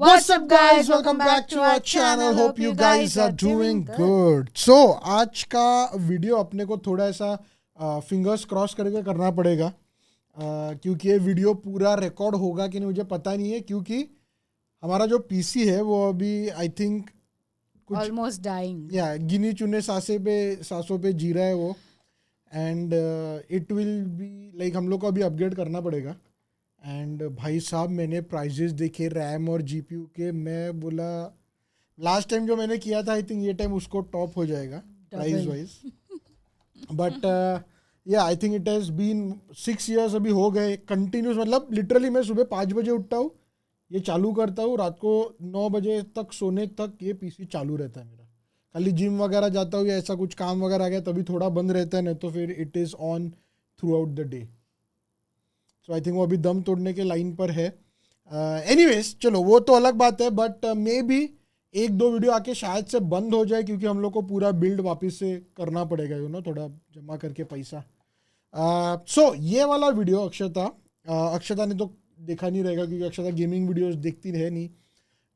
What's up guys, welcome back to our channel. Hope you guys are doing good. So आज का video अपने को थोड़ा ऐसा फिंगर्स क्रॉस करके करना पड़ेगा क्योंकि ये वीडियो पूरा रिकॉर्ड होगा कि नहीं मुझे पता नहीं है, क्योंकि हमारा जो पीसी है वो अभी आई थिंक कुछ ऑलमोस्ट डाइंग गिनी चुने सांसों पे जी रहा है वो. And it will be like हम लोग को अभी अपग्रेड करना पड़ेगा. एंड भाई साहब मैंने प्राइजेस देखे रैम और जीपीयू के, मैं बोला लास्ट टाइम जो मैंने किया था आई थिंक ये टाइम उसको टॉप हो जाएगा price wise. But yeah I think it has been 6 years अभी हो गए कंटिन्यूस. मतलब लिटरली मैं सुबह 5 बजे उठता हूँ, ये चालू करता हूँ, रात को 9 बजे तक सोने तक ये पीसी चालू रहता है मेरा. खाली जिम वगैरह जाता हूँ या ऐसा कुछ काम वगैरह आ गया तभी थोड़ा बंद रहता है, नहीं तो फिर it is on through out the day. So I think वो अभी दम तोड़ने के लाइन पर है. एनीवेज चलो वो तो अलग बात है, बट मे बी 1-2 वीडियो आके शायद से बंद हो जाए क्योंकि हम लोग को पूरा बिल्ड वापस से करना पड़ेगा, थोड़ा जमा करके पैसा. सो ये वाला वीडियो अक्षता ने तो देखा नहीं रहेगा क्योंकि अक्षता गेमिंग वीडियोस देखती है नहीं.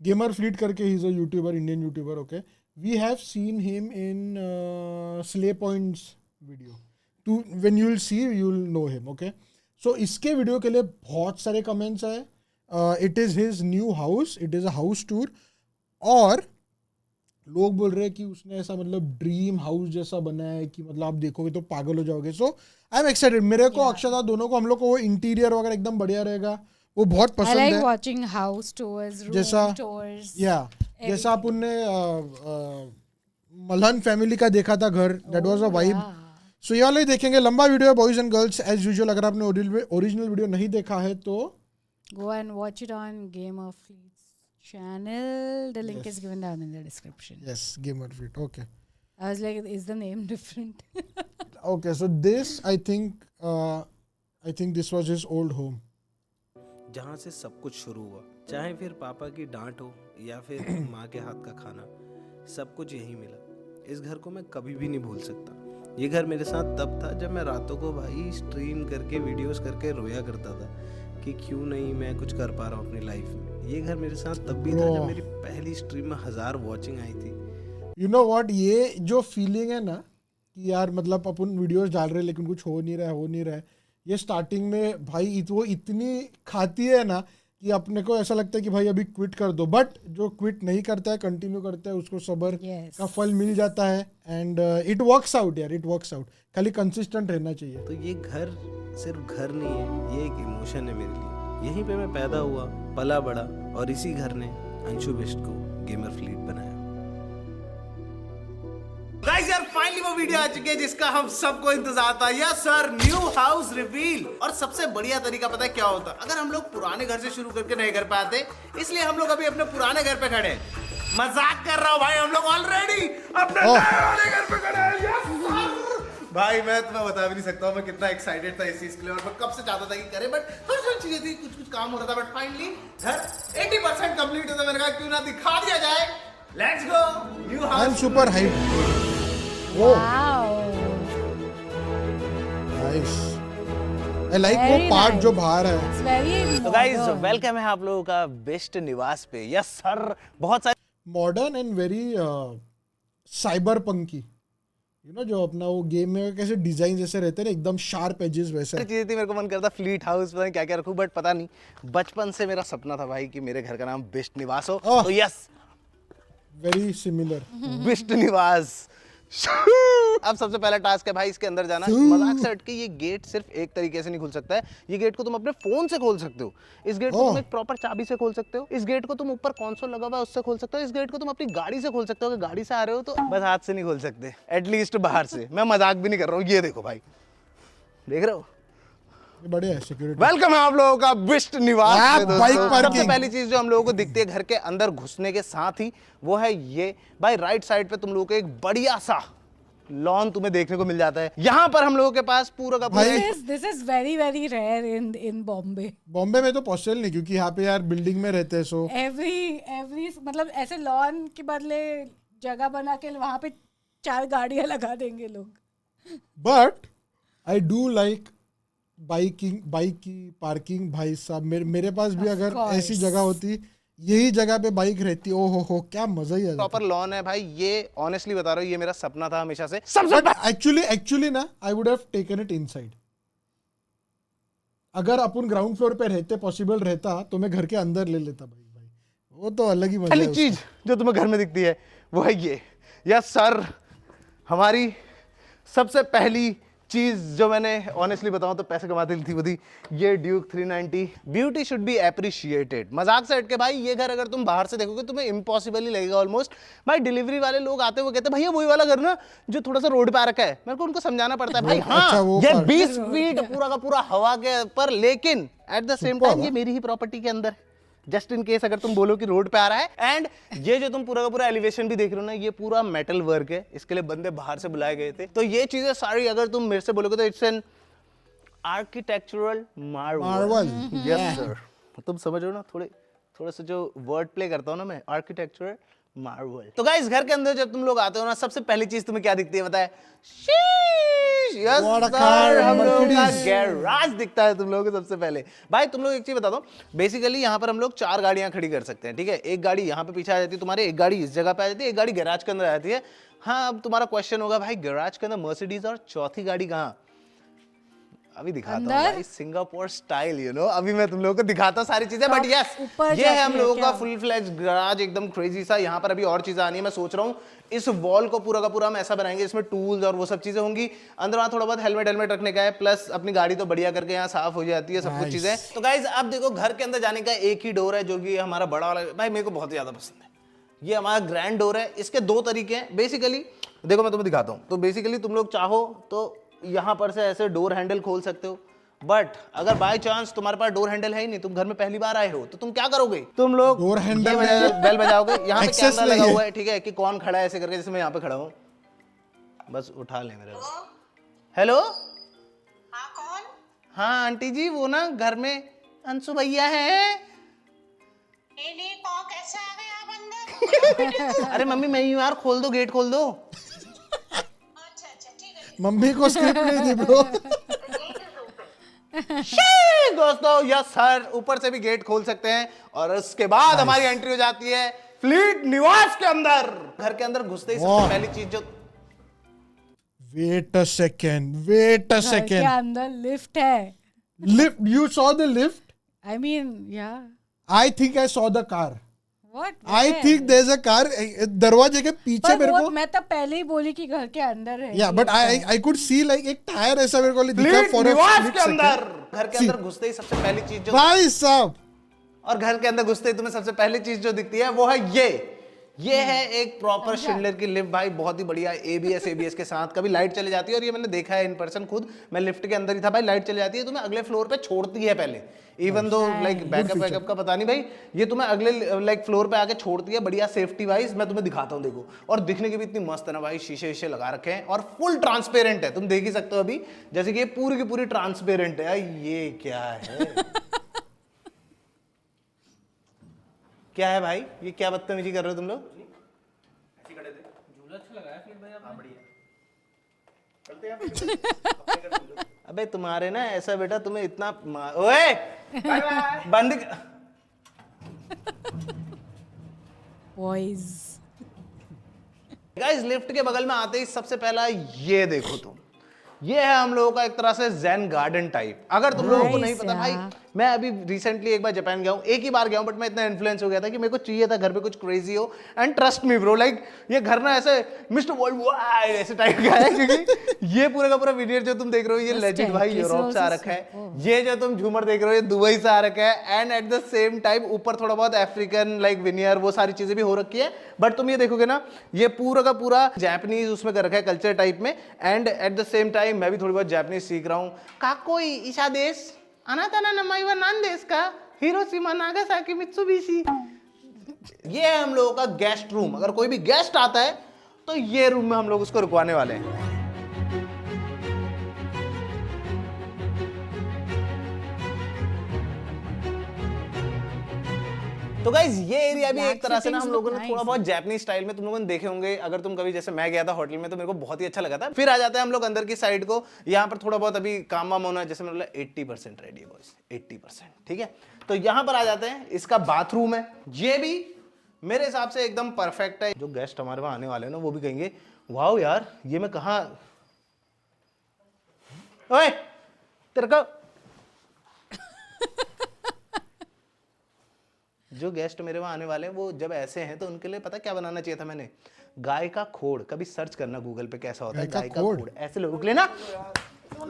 गेमर फ्लीट करके ही is a YouTuber, Indian YouTuber. Okay, we have seen him in slay points video. To when you will see you will know him. Okay, so इसके वीडियो के लिए बहुत सारे कमेंट्स आए. It is his new house, it is a house tour. और लोग बोल रहे हैं कि उसने ऐसा मतलब ड्रीम हाउस जैसा बनाया है कि मतलब आप देखोगे तो पागल हो जाओगे. सो आई एम एक्साइटेड. मेरे को अक्षता दोनों को हम लोग को वो इंटीरियर वगैरह एकदम बढ़िया रहेगा, वो बहुत पसंद है. वाचिंग हाउस टूर्स, रूम जैसा टूर्स, जैसा अपन ने मल्हन फैमिली का देखा था घर, that was a vibe. So ये वाला ही देखेंगे. लंबा वीडियो है boys and girls as usual. अगर आपने ओरिजिनल वीडियो नहीं देखा है तो go and watch it on Gamer Fleet's channel. The link is given down in the description. yes, Gamer Fleet. Okay. I was like, is the name different? Okay, so this I think this was his old home. जहाँ से सब कुछ शुरू हुआ, चाहे फिर पापा की डांट हो या फिर माँ के हाथ का खाना, सब कुछ यहीं मिला. इस घर को मैं कभी भी नहीं भूल सकता. ये घर मेरे साथ तब था जब मैं रातों को भाई स्ट्रीम करके वीडियोस करके रोया करता था कि क्यों नहीं मैं कुछ कर पा रहा हूँ अपनी लाइफ में. ये घर मेरे साथ तब भी था जब मेरी पहली स्ट्रीम में 1000 वॉचिंग आई थी. You know what, ये जो फीलिंग है ना कि यार मतलब अपन वीडियोस डाल रहे हैं लेकिन कुछ हो नहीं रहा है, ये स्टार्टिंग में भाई वो इतनी खाती है ना कि अपने को ऐसा लगता है कि भाई अभी क्विट कर दो. बट जो क्विट नहीं करता है, कंटिन्यू करता है, उसको सब्र का फल मिल जाता है. एंड इट वर्क्स आउट यार, इट वर्क्स आउट. खाली कंसिस्टेंट रहना चाहिए. तो ये घर सिर्फ घर नहीं है, ये एक इमोशन है मेरे लिए. यहीं पे मैं पैदा हुआ, पला बड़ा, और इसी घर ने अंशु बिष्ट को गेमर फ्लीट बनाया. गाइस यार फाइनली वो वीडियो आ चुकी है जिसका हम सबको इंतजार था. Yes sir, new house reveal. और सबसे बढ़िया तरीका पता है क्या होता? अगर हम लोग पुराने घर से शुरू करके नए घर पे आते, इसलिए हम लोग अभी अपने पुराने घर पे खड़े. मजाक कर रहा हूँ भाई, हम लोग ऑलरेडी अपने नए वाले घर पे खड़े हैं. यस सर भाई, मैं तुम्हें बता भी नहीं सकता हूँ मैं कितना एक्साइटेड था इस चीज के लिए. और मैं कब से चाहता था कि करे, बट थोड़ी चीजें थी, कुछ काम हो रहा था. बट फाइनली घर 80% कंप्लीट होता. मैंने कहा क्यों ना दिखा दिया जाए. Let's go. New house. I am super hype. Wow. Nice. I like वो पार्ट जो बाहर है. It's very तो गाइस modern. वेलकम है आप लोगों का बेस्ट निवास पे. यस सर, बहुत सारे मॉडर्न एंड वेरी साइबर पंकी. जो अपना वो गेम में कैसे डिजाइन जैसे रहते हैं ना, एकदम शार्प एजेस वैसे. चीजें थी. मेरे को मन करता फ्लीट हाउस, पता नहीं क्या क्या रखूं, बट पता नहीं. बचपन से मेरा सपना था भाई कि मेरे घर का नाम बेस्ट निवास हो. तो यस, वेरी सिमिलर. बेस्ट निवास. अब सबसे पहला टास्क है भाई इसके अंदर जाना. मजाक से हट के ये गेट सिर्फ एक तरीके से नहीं खुल सकता है. ये गेट को तुम अपने फोन से खोल सकते हो. इस गेट को तुम एक प्रॉपर चाबी से खोल सकते हो. इस गेट को तुम ऊपर कंसोल लगा हुआ है उससे खोल सकते हो. इस गेट को तुम अपनी गाड़ी से खोल सकते हो. अगर गाड़ी से आ रहे हो तो बस हाथ से नहीं खोल सकते, एटलीस्ट बाहर से. मैं मजाक भी नहीं कर रहा हूँ. ये देखो भाई, देख रहे हो? बढ़िया है सिक्योरिटी. वेलकम है आप लोगों का बेस्ट निवास में बाइक दोस्तों. पार्किंग. सबसे पहली चीज जो हम लोगों को दिखती है घर के अंदर घुसने के साथ ही, वो है ये भाई. राइट साइड पे तुम लोगों को एक बढ़िया सा लॉन तुम्हें देखने को मिल जाता है. यहाँ पर हम लोगों के पास पूरा का पूरा. This is very very rare in Bombay. Bombay में तो पॉसिबल नहीं क्योंकि यहाँ पे यार बिल्डिंग में रहते हैं. सो Every मतलब ऐसे लॉन के बदले जगह बना के वहाँ पे 4 गाड़ियाँ लगा देंगे लोग. But I do like bike की पार्किंग. भाई साहब मेरे पास भी Of अगर course. ऐसी जगह होती यही जगह पे बाइक रहती, ओ हो क्या मजा ही आ प्रॉपर लॉन है भाई। ये ऑनेस्टली बता रहा हूँ, ये मेरा सपना था हमेशा से। सबसे जाता। एक्चुअली ना I would have taken it inside. अगर अपन ग्राउंड फ्लोर पे रहते, पॉसिबल रहता, तो मैं घर के अंदर ले लेता भाई। वो तो अलग ही मजा पहली है चीज जो तुम्हें घर में दिखती है वो है ये। यस सर, हमारी सबसे पहली चीज जो मैंने ऑनेस्टली बताऊं तो पैसे कमाते थी वो थी ये Duke 390। Beauty should be appreciated. मजाक से हट के भाई, ये घर अगर तुम बाहर से देखोगे तुम्हें इम्पॉसिबल ही लगेगा ऑलमोस्ट। भाई डिलीवरी वाले लोग आते हुए कहते हैं भैया वही वाला घर ना जो थोड़ा सा रोड पे आ रखा है। मेरे को उनको समझाना पड़ता है भाई हाँ अच्छा, वो ये part। 20 फीट पूरा का पूरा हवा के ऊपर, लेकिन एट द सेम टाइम ये मेरी ही प्रॉपर्टी के अंदर, जस्ट इन केस अगर तुम बोलो कि रोड पे आ रहा है। एंड ये जो तुम पूरा का पूरा एलिवेशन भी देख रहे हो ना, ये पूरा मेटल वर्क है। इसके लिए बंदे बाहर से बुलाए गए थे। तो ये चीजें सारी अगर तुम मेरे से बोलोगे तो it's an architectural Marvel. Yes sir, तुम समझ रहे हो ना, थोड़े से जो वर्ड प्ले करता हूं ना मैं, आर्किटेक्चरल मार्वल। तो गाइस घर के अंदर जब तुम लोग आते हो ना, सबसे पहली चीज तुम्हें क्या दिखती है बताए? यस सर, हम लोग का गैराज दिखता है तुम लोगों को सबसे पहले। भाई तुम लोग एक चीज बता दो, बेसिकली यहाँ पर हम लोग 4 गाड़ियां खड़ी कर सकते हैं, ठीक है। एक गाड़ी यहाँ पे पीछे आ जाती है तुम्हारे, एक गाड़ी इस जगह पे आ जाती है, एक गाड़ी गैराज के अंदर आ जाती है। हाँ, अब तुम्हारा क्वेश्चन होगा भाई गैराज के अंदर मर्सिडीज और चौथी गाड़ी कहाँ? अभी दिखाता हूँ भाई, सिंगापुर स्टाइल, यू नो। अभी मैं तुम लोगों को दिखाता हूँ सारी चीजें, बट यस ये है हम लोगों का फुल फ्लैश गैराज, एकदम क्रेजी सा। यहाँ पर अभी और चीजें आनी है। मैं सोच रहा हूँ इस वॉल को पूरा का पूरा हम ऐसा बनाएंगे, इसमें टूल्स और वो सब चीजें होंगी। अंदर वहां थोड़ा बहुत हेलमेट रखने का है, प्लस अपनी गाड़ी तो बढ़िया करके यहाँ साफ हो जाती है सब कुछ चीजें। तो गाइज अब देखो, घर के अंदर जाने का एक ही डोर है जो कि हमारा बड़ा वाला, भाई मेरे को बहुत ज्यादा पसंद है। ये हमारा ग्रैंड डोर है। इसके 2 तरीके हैं बेसिकली। देखो मैं तुम्हें दिखाता हूँ। तो बेसिकली तुम लोग चाहो तो यहाँ पर से ऐसे डोर हैंडल खोल सकते हो, बट अगर बाय चांस तुम्हारे पास डोर हैंडल है ही नहीं, तुम घर में पहली बार आए हो, तो तुम क्या करोगे? तुम लोग डोर हैंडल बेल बजाओगे। यहाँ पे कैमरा लगा हुआ है, ठीक है, कि कौन खड़ा है ऐसे करके, जैसे मैं यहाँ पे खड़ा हूँ, बस उठा ले मेरे। हेलो, हाँ कौन? हाँ आंटी जी, वो ना घर में अंशु भैया है। नहीं कौन, कैसे आ गए आप अंदर? अरे मम्मी मैं ही हूँ यार, खोल दो, गेट खोल दो। अच्छा ठीक है। मम्मी को स्क्रिप्ट नहीं दी ब्रो। दोस्तों यस सर, ऊपर से भी गेट खोल सकते हैं और उसके बाद हमारी एंट्री हो जाती है फ्लीट निवास के अंदर। घर के अंदर घुसते ही सबसे पहली चीज जो, वेट अ सेकेंड के अंदर लिफ्ट है। Lift, you saw the lift? I mean, yeah. I think I saw the car. What? I think there is a car दरवाजे के पीछे पर मेरे वो को। मैं तो पहले ही बोली कि घर के अंदर है। या but I could see like एक टायर ऐसा मेरे को दिखा फ्लीट फॉर निवास के अंदर। घर के अंदर घुसते ही सबसे पहली चीज जो, भाई साहब, और घर के अंदर घुसते ही तुम्हें सबसे पहली चीज जो दिखती है वो है ये है एक प्रॉपर शिंडलर की लिफ्ट। भाई बहुत ही बढ़िया, एबीएस के साथ। कभी लाइट चले जाती है, और ये मैंने देखा है इन पर्सन खुद, मैं लिफ्ट के अंदर ही था भाई, लाइट चले जाती है तुम्हें अगले फ्लोर पे छोड़ती है पहले, इवन दो लाइक बैकअप का पता नहीं भाई, ये तुम्हें अगले लाइक फ्लोर पे आके छोड़ती है बढ़िया सेफ्टी वाइज। मैं तुम्हें दिखाता हूँ, देखो। और दिखने की भी इतनी मस्त है ना भाई, शीशे लगा रखे हैं और फुल ट्रांसपेरेंट है, तुम देख ही सकते हो अभी, जैसे कि ये पूरी की पूरी ट्रांसपेरेंट है। ये क्या है? क्या है भाई, ये क्या बदतमीजी कर रहे हो तुम लोग? अबे तुम्हारे ना ऐसा बेटा, तुम्हें इतना ओए बंद Boys. गाइस, लिफ्ट के बगल में आते ही सबसे पहला ये देखो तुम, ये है हम लोगों का एक तरह से ज़ेन गार्डन टाइप। अगर तुम लोगों को नहीं पता भाई, मैं अभी रिसेंटली एक बार जापान गया हूँ, एक ही बार गया हूँ, बट मैं इतना इन्फ्लुएंस हो गया था कि मेरे को चाहिए था घर पे कुछ क्रेजी हो। And trust me bro, like ये घर ना ऐसे मिस्टर वर्ल्ड वाइड ऐसे टाइप का है, क्योंकि ये पूरा का पूरा वीडियो जो तुम देख रहे हो ये लेजेंड भाई यूरोप से आ रखा है। ये जो तुम झूमर देख रहे हो ये दुबई से आ रखा है। And eight the same time ऊपर थोड़ा बहुत अफ्रीकन लाइक विनियर वो सारी चीजें भी हो रखी है। बट तुम ये देखोगे ना, ये पूरा का पूरा जापानीज उसमें कर रखा है कल्चर टाइप में। And eight the same time मैं भी थोड़ी बहुत जापानीज सीख रहा हूँ। काकोई ईशा देश अनाताना नमाइवा नान देश का हिरोशिमा नागासाकी मित्सुबिशी। ये है हम लोगों का गेस्ट रूम। अगर कोई भी गेस्ट आता है तो ये रूम में हम लोग उसको रुकवाने वाले हैं। तो गाइज ये एरिया भी एक तरह से ना हम fittings लोगों look ने थोड़ा nice. बहुत जापानीज स्टाइल में तुम लोगों ने देखे होंगे, अगर तुम कभी, जैसे मैं गया था होटल में तो मेरे को बहुत ही अच्छा लगा था। फिर आ जाते हैं हम लोग अंदर की साइड को, यहाँ पर थोड़ा बहुत अभी काम वाम होना है, जैसे मतलब 80% रेडी है बॉयज, 80%, ठीक है। तो यहाँ पर आ जाते हैं, इसका बाथरूम है, ये भी मेरे हिसाब से एकदम परफेक्ट है। जो गेस्ट हमारे वहां आने वाले हैं ना वो भी कहेंगे वाओ यार ये मैं कहाँ, ओए तेरे को जो गेस्ट मेरे वहां आने वाले हैं वो जब ऐसे हैं तो उनके लिए पता क्या बनाना चाहिए था मैंने, गाय का खोड़। कभी सर्च करना गूगल पे कैसा होता है गाय का खोड़। ऐसे लोगों के लिए ना चलो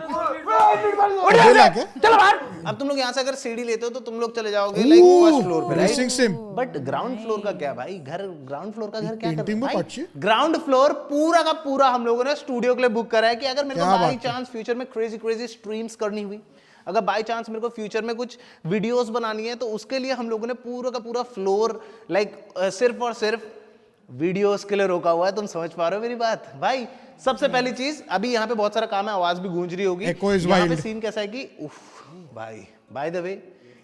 बाहर। अब तुम लोग यहाँ से अगर सीढ़ी लेते हो तो तुम लोग चले जाओगे लाइक फर्स्ट फ्लोर पे, राइट? बट ग्राउंड फ्लोर का क्या भाई, घर ग्राउंड फ्लोर का घर क्या करता है भाई? ग्राउंड फ्लोर पूरा का पूरा हम लोगों ने स्टूडियो के लिए बुक करा है कि अगर मेरे को बाई चांस फ्यूचर में क्रेजी स्ट्रीम्स करनी हुई, अगर बाई चांस मेरे को फ्यूचर में कुछ वीडियोस बनानी है तो उसके लिए हम लोगों ने पूरा का पूरा फ्लोर लाइक सिर्फ और सिर्फ वीडियोस के लिए रोका हुआ है। तुम समझ पा रहे हो मेरी बात भाई? सबसे पहली चीज, अभी यहाँ पे बहुत सारा काम है, आवाज भी गूंज रही होगी। यहाँ पे सीन कैसा है कि उफ भाई, बाय द वे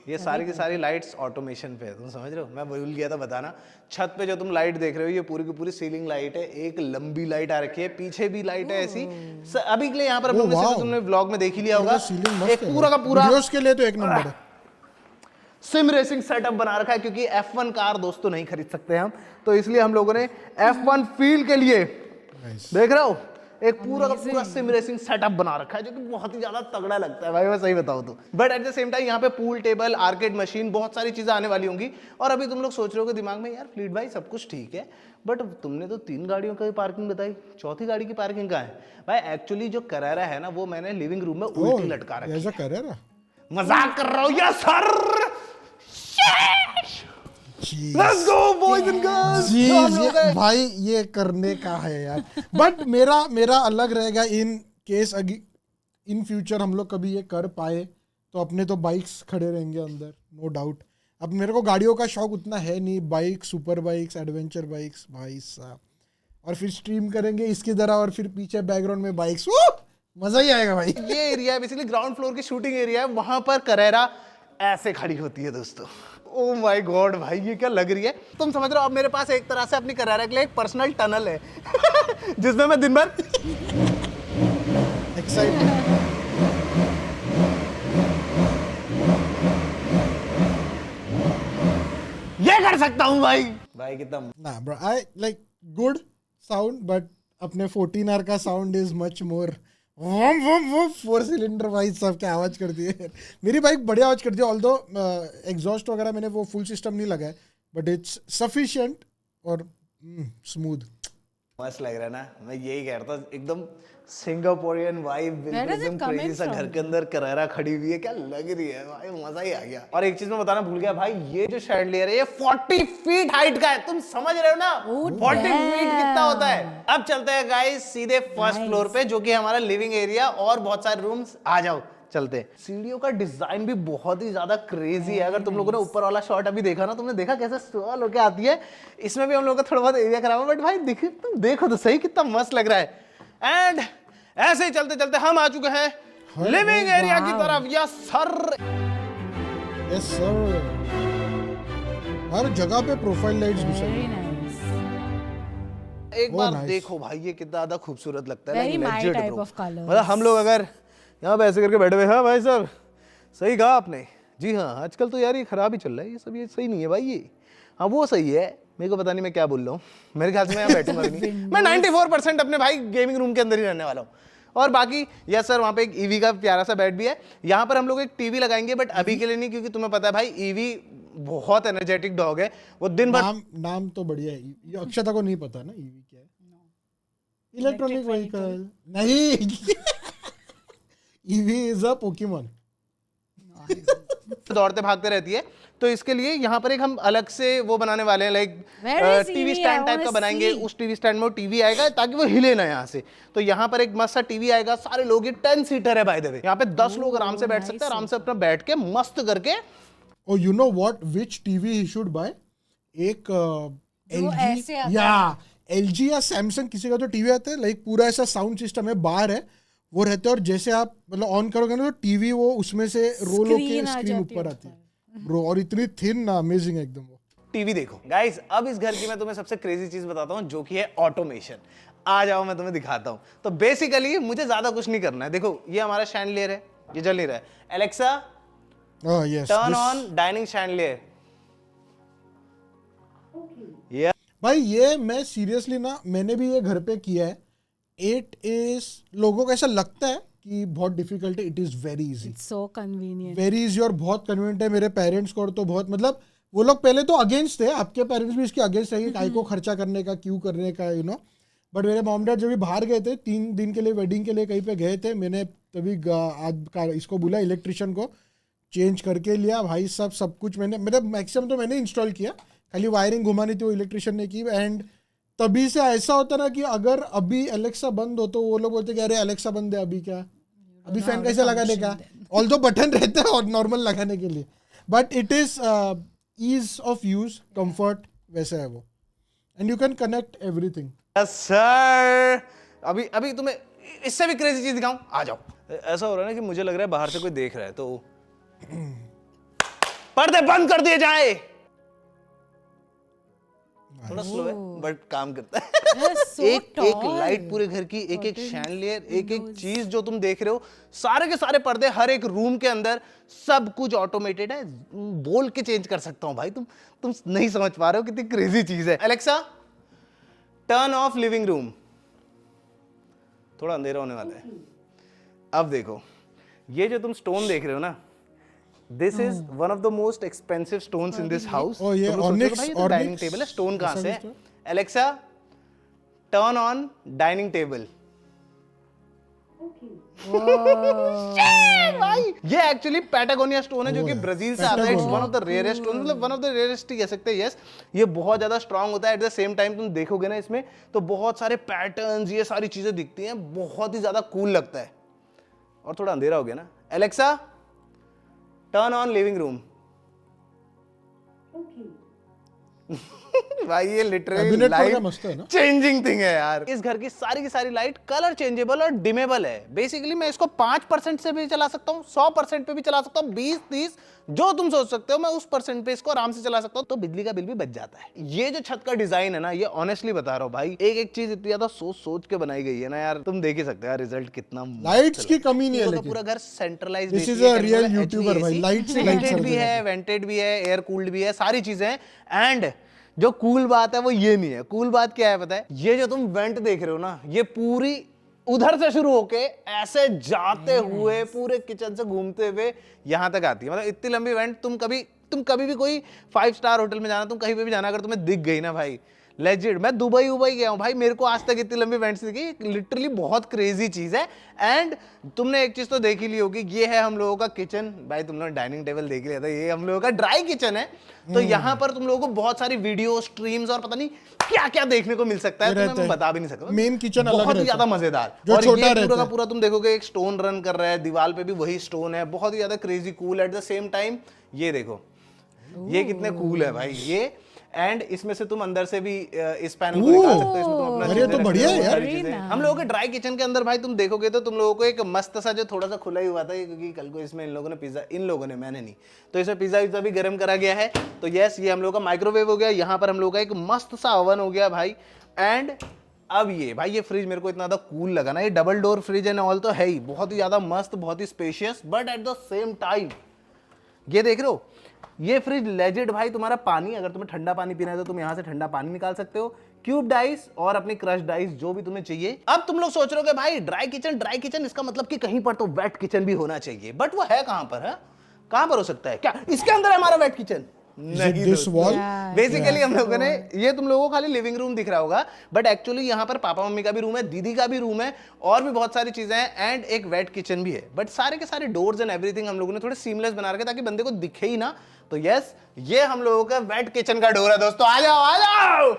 ये सारी की सारी लाइट्स ऑटोमेशन पे है, तुम समझ रहे हो? मैं भूल गया था बताना, छत पे जो तुम लाइट देख रहे हो ये पूरी की पूरी सीलिंग लाइट है, एक लंबी लाइट आ रखी है, पीछे भी लाइट है ऐसी। अभी के लिए यहाँ पर हम लोग ने, तुमने व्लॉग में देख ही लिया होगा, एक पूरा का पूरा वीडियोस के लिए तो एक नंबर है। सिम रेसिंग सेटअप बना रखा है क्योंकि F1 कार दोस्तों नहीं खरीद सकते हम, तो इसलिए हम लोगों ने F1 फील के लिए देख रहे हो एक पूरा का पूरा सिम रेसिंग सेटअप बना रखा है जो कि बहुत ही ज्यादा तगड़ा लगता है भाई, मैं सही बताऊं तो। But at the same time यहाँ पे पूल टेबल, आर्केड मशीन, बहुत सारी चीजें आने वाली होंगी। और अभी तुम लोग सोच रहे हो दिमाग में यार फ्लीट भाई सब कुछ ठीक है बट तुमने तो 3 गाड़ियों की पार्किंग बताई, चौथी गाड़ी की पार्किंग कहाँ है भाई? एक्चुअली जो करैरा है ना वो मैंने लिविंग रूम में उल्टी लटका रखा है। मजाक कर रहा हूँ यार sir. Let's go boys and girls। भाई ये करने का है यार, बट मेरा अलग रहेगा। इन केस इन फ्यूचर हम लोग कभी ये कर पाए तो अपने तो बाइक्स खड़े रहेंगे अंदर, नो डाउट। अब मेरे को गाड़ियों का शौक उतना है नहीं, bike, super bikes, adventure bikes भाई साहब, और फिर स्ट्रीम करेंगे इसकी तरह और फिर पीछे बैकग्राउंड में बाइक्स, मजा ही आएगा भाई। ये एरिया बेसिकली ग्राउंड फ्लोर की शूटिंग एरिया है, वहां पर करैरा ऐसे खड़ी होती है दोस्तों। ओ माय गॉड भाई ये क्या लग रही है, तुम समझ रहे हो? अब मेरे पास एक तरह से अपनी करैरा के लिए एक पर्सनल टनल है जिसमें मैं दिन भर ये कर सकता हूँ भाई। भाई कितना ना bro, I like good sound but अपने 14R का साउंड इज मच मोर वो 4 सिलेंडर भाई सब क्या आवाज करती है। मेरी बाइक बढ़िया आवाज करती है, ऑल्दो एग्जॉस्ट वगैरह मैंने वो फुल सिस्टम नहीं लगाया, बट इट्स सफिशिएंट और स्मूथ। मस्त लग रहा है ना, मैं यही कह रहा था, एकदम सिंगापुरियन वाइब, बिल्कुल एकदम क्रेजी सा। घर के अंदर करैरा खड़ी हुई है, क्या लग रही है भाई, मजा ही आ गया। और एक चीज मैं बताना भूल गया भाई, ये जो शैंडलियर है ये 40 फीट हाइट का है, तुम समझ रहे हो ना 40 फीट कितना होता है। अब चलते हैं गाइस सीधे फर्स्ट फ्लोर पे जो कि हमारा लिविंग एरिया और बहुत सारे रूम्स। आ जाओ चलते हैं। सीढ़ियों का डिजाइन भी बहुत ही ज्यादा क्रेजी है। अगर तुम लोगों ने ऊपर वाला शॉट अभी देखा ना, तुमने देखा कैसे स्टॉल होके आती है, इसमें भी हम लोगों का थोड़ा बहुत एरिया खराब है, बट भाई तुम देखो तो सही कितना मस्त लग रहा है। एंड ऐसे ही चलते चलते हम आ चुके हैं लिविंग एरिया की तरफ। Yes sir, yes sir. हर जगह पे प्रोफाइल लाइट्स घुसे हैं। एक बार देखो भाई ये कितना ज्यादा खूबसूरत लगता है, Very my type of colours। मतलब हम लोग अगर यहाँ पे ऐसे करके बैठे हुए, हाँ भाई साहब सही कहा आपने। जी हाँ, आजकल तो यार ये खराब ही चल रहा है, ये सब ये सही नहीं है भाई। ये हाँ वो सही है, मेरे को पता नहीं मैं क्या बोल रहा हूँ, मेरे ख्याल से मैं यहाँ बैठूंगा नहीं। मैं 94% अपने भाई गेमिंग रूम के अंदर ही रहने वाला हूँ। और बाकी यस सर, वहाँ पे एक ईवी का प्यारा सा बेड भी है। यहाँ पर हम लोग एक टीवी लगाएंगे, बट अभी के लिए नहीं, क्योंकि तुम्हें पता है भाई ईवी बहुत एनर्जेटिक डॉग है, वो दिन भर। नाम तो बढ़िया है, ये अक्षता को नहीं पता ना ईवी क्या है। इलेक्ट्रॉनिक व्हीकल नहीं, ईवी इज अ पोकेमॉन। दौड़ते भागते रहती है, तो इसके लिए यहाँ पर एक हम अलग से वो बनाने वाले हैं, लाइक टीवी स्टैंड टाइप का बनाएंगे। उस टीवी स्टैंड में टीवी आएगा ताकि वो हिले ना यहाँ से। तो यहाँ पर एक मस्त सा टीवी आएगा, सारे लोग, ये 10 सीटर है बाय द वे, यहाँ पे 10 लोग आराम से बैठ सकते हैं, आराम से अपना बैठ के मस्त करके। Oh, you know what? Which TV he should buy? एक LG या LG या Samsung किसी का तो टीवी आता है, लाइक पूरा ऐसा साउंड सिस्टम है, बाहर है वो रहते हैं, और जैसे आप मतलब ऑन करोगे ना तो टीवी वो उसमें से रोल होके स्क्रीन ऊपर आती है ब्रो, और इतनी थिन ना, अमेजिंग एकदम वो। टीवी देखो। गाइस अब इस घर की मैं तुम्हें सबसे क्रेजी चीज बताता हूँ जो कि है ऑटोमेशन। आ जाओ मैं तुम्हें दिखाता हूँ। तो बेसिकली मुझे ज्यादा कुछ नहीं करना है। देखो ये हमारा शैंडलियर है, ये जल नहीं रहा है। Alexa Oh yes. Turn on dining chandelier. ये भाई ये मैं सीरियसली ना, मैंने भी ये घर पे किया है। इट इज, लोगों को ऐसा लगता है कि बहुत डिफिकल्ट है, it is very easy, so convenient. Very easy और बहुत कन्वीनियंट है। मेरे पेरेंट्स को तो बहुत, मतलब वो लोग पहले तो अगेंस्ट थे, आपके पेरेंट्स भी इसके अगेंस्ट है कि काय को खर्चा करने का, क्यों करने का, यू नो। बट मेरे मॉम डैड जब भी बाहर गए थे 3 दिन के लिए, वेडिंग के लिए कहीं पे गए थे, मैंने तभी इसको बोला इलेक्ट्रिशियन को, चेंज करके लिया भाई साहब। सब कुछ मैंने, मतलब मैक्सिमम तो मैंने इंस्टॉल किया, खाली वायरिंग घुमानी थी वो इलेक्ट्रिशियन ने की। एंड तभी से ऐसा होता ना कि अगर अभी एलेक्सा बंद हो तो वो लोग बोलते कि अरे एलेक्सा बंद है, अभी क्या, अभी फैन कैसे लगाने का, ऑल दो बटन रहते हैं और नॉर्मल लगाने के लिए। But it is ease of use, comfort वैसे है वो, and you can connect everything. Yes sir. अभी अभी तुम्हें इससे भी क्रेजी चीज दिखाऊं, आ जाओ। ऐसा हो रहा है ना कि मुझे लग रहा है बाहर से कोई देख रहा है, तो पर्दे बंद कर दिए जाए। थोड़ा स्लो है बट काम करता है। एक लाइट पूरे घर की, एक शैंडलियर, एक चीज जो तुम देख रहे हो, सारे के सारे पर्दे हर एक रूम के अंदर, सब कुछ ऑटोमेटेड है। बोल के चेंज कर सकता हूं भाई। तुम नहीं समझ पा रहे हो कितनी क्रेजी चीज है। Alexa turn off living room. थोड़ा अंधेरा होने वाला है। अब देखो ये जो तुम स्टोन देख रहे हो ना, this is one of the most expensive stones in this house. Oh, ये Onyx डाइनिंग टेबल है, स्टोन कहां से है? Alexa turn on dining table. भाई ये एक्चुअली पैटागोनिया स्टोन है जो कि ब्राजील से आता है। It's one of the rarest stone, मतलब वन ऑफ द रेयरेस्ट ही कह सकते हैं। यस, ये बहुत ज्यादा स्ट्रांग होता है। एट द सेम टाइम तुम देखोगे ना इसमें तो बहुत सारे पैटर्न्स, ये सारी चीजें दिखती हैं, बहुत ही ज्यादा कूल लगता है। और थोड़ा अंधेरा हो गया ना। Alexa turn on living room. भाई ये लिटरली लाइट चेंजिंग थिंग है यार। इस घर की सारी लाइट कलर चेंजेबल और डिमेबल है। बेसिकली मैं इसको 5% से भी चला सकता हूँ, 100% पे भी चला सकता हूँ, 20-30 जो तुम सोच सकते हो, मैं उस परसेंट पे इसको आराम से चला सकता हूँ, तो बिजली का बिल भी बच जाता है। ये जो छत का डिजाइन है ना, ये ऑनेस्टली बता रहा हूँ भाई, एक चीज इतनी ज्यादा सोच के बनाई गई है ना यार, तुम देख ही सकते हो रिजल्ट कितना। लाइट्स की कमी नहीं है, पूरा घर centralised, this is a real YouTuber भाई। लाइट्स भी है, वेंटेड भी है, एयर कूल्ड भी है, सारी चीजें हैं। एंड जो कूल बात है वो ये नहीं है। कूल बात क्या है पता है? ये जो तुम वेंट देख रहे हो ना, ये पूरी उधर से शुरू होके ऐसे जाते हुए पूरे किचन से घूमते हुए यहां तक आती है। मतलब इतनी लंबी वेंट तुम कभी भी कोई 5 स्टार होटल में जाना, तुम कहीं पे भी जाना, अगर तुम्हें दिख गई ना भाई, लेजिट, मैं दुबई गया हूं भाई, मेरे को आज तक इतनी लंबी वेंट्स दिखी। लिटरली बहुत क्रेजी चीज है। एंड तुमने एक चीज तो देख ही ली होगी, ये है हम लोगों का किचन। भाई तुम लोग डाइनिंग टेबल देख लिया था, ये हम लोगों का ड्राई किचन है। तो यहाँ पर तुम लोगों को बहुत सारी वीडियो स्ट्रीम्स और पता नहीं क्या क्या देखने को मिल सकता है, तो मैं बता भी नहीं सकता। मेन किचन अलग बहुत ही ज्यादा मजेदार, और ये पूरा का पूरा तुम देखोगे एक स्टोन रन कर रहा है, दीवार पे भी वही स्टोन है, बहुत ही ज्यादा crazy cool. Eight the same time ये देखो ये कितने कूल है भाई ये। एंड इसमें से तुम अंदर से भी इस पैनल को निकाल सकते हो, इसमें तुम अपना अरे तो बढ़िया है यार। हम लोगों के ड्राई किचन के अंदर भाई तुम देखोगे तो तुम लोगों को एक मस्त सा जो थोड़ा सा खुला ही हुआ था, क्योंकि कल को इसमें इन लोगों ने पिज्जा, मैंने नहीं, तो इसमें पिज्जा भी गर्म करा गया है। तो यस, ये हम लोगों का माइक्रोवेव हो गया, यहाँ पर हम लोगों का एक मस्त सा ओवन हो गया भाई। एंड अब ये भाई ये फ्रिज मेरे को इतना ज्यादा कूल लगा ना, ये double door fridge and all तो है ही, बहुत ही ज्यादा मस्त, बहुत ही spacious, but at the same time ये देख रहे हो, ये फ्रिज लेजिट भाई, तुम्हारा पानी, अगर तुम्हें ठंडा पानी पीना है तो तुम यहाँ से ठंडा पानी निकाल सकते हो, क्यूब्ड आइस और अपनी क्रश्ड आइस जो भी तुम्हें चाहिए। अब तुम लोग सोच रहे हो कि भाई ड्राई किचन इसका मतलब कि कहीं पर तो वेट किचन भी होना चाहिए, बट वो है कहां पर? है कहां पर हो सकता है? क्या इसके अंदर है हमारा वेट किचन? नहीं। बेसिकली हम लोगों ने, ये तुम लोगों को खाली लिविंग रूम दिख रहा होगा, बट एक्चुअली यहाँ पर पापा मम्मी का भी रूम है, दीदी का भी रूम है, और भी बहुत सारी चीजें हैं, एंड एक वेट किचन भी है। बट सारे के सारे डोर्स एंड एवरीथिंग हम लोगों ने थोड़े सीमलेस बना रखे ताकि बंदे को दिखे ही ना। तो यस, ये हम लोगों का वेट किचन का डोर है दोस्तों। आ जाओ।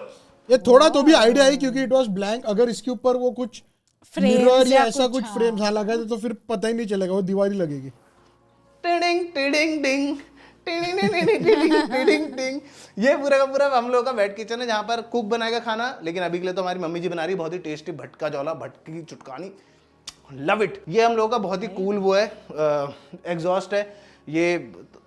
ये थोड़ा तो भी आइडिया है क्योंकि इट वाज ब्लैंक। अगर इसके ऊपर वो कुछ मिरर या ऐसा कुछ फ्रेम्स लगा तो फिर पता ही नहीं चलेगा, वो दीवार ही लगेगी। टिडिंग टिडिंग डिंग टिडिंग। ये पूरा का पूरा हम लोगों का वेट किचन है, जहां पर कुक बनाएगा खाना, लेकिन अभी के लिए तो हमारी मम्मी जी बना रही है बहुत ही टेस्टी भटका जौला, भटकी की चुटकानी, लव इट। ये हम लोगों का बहुत ही कूल वो है, एग्जॉस्ट है। ये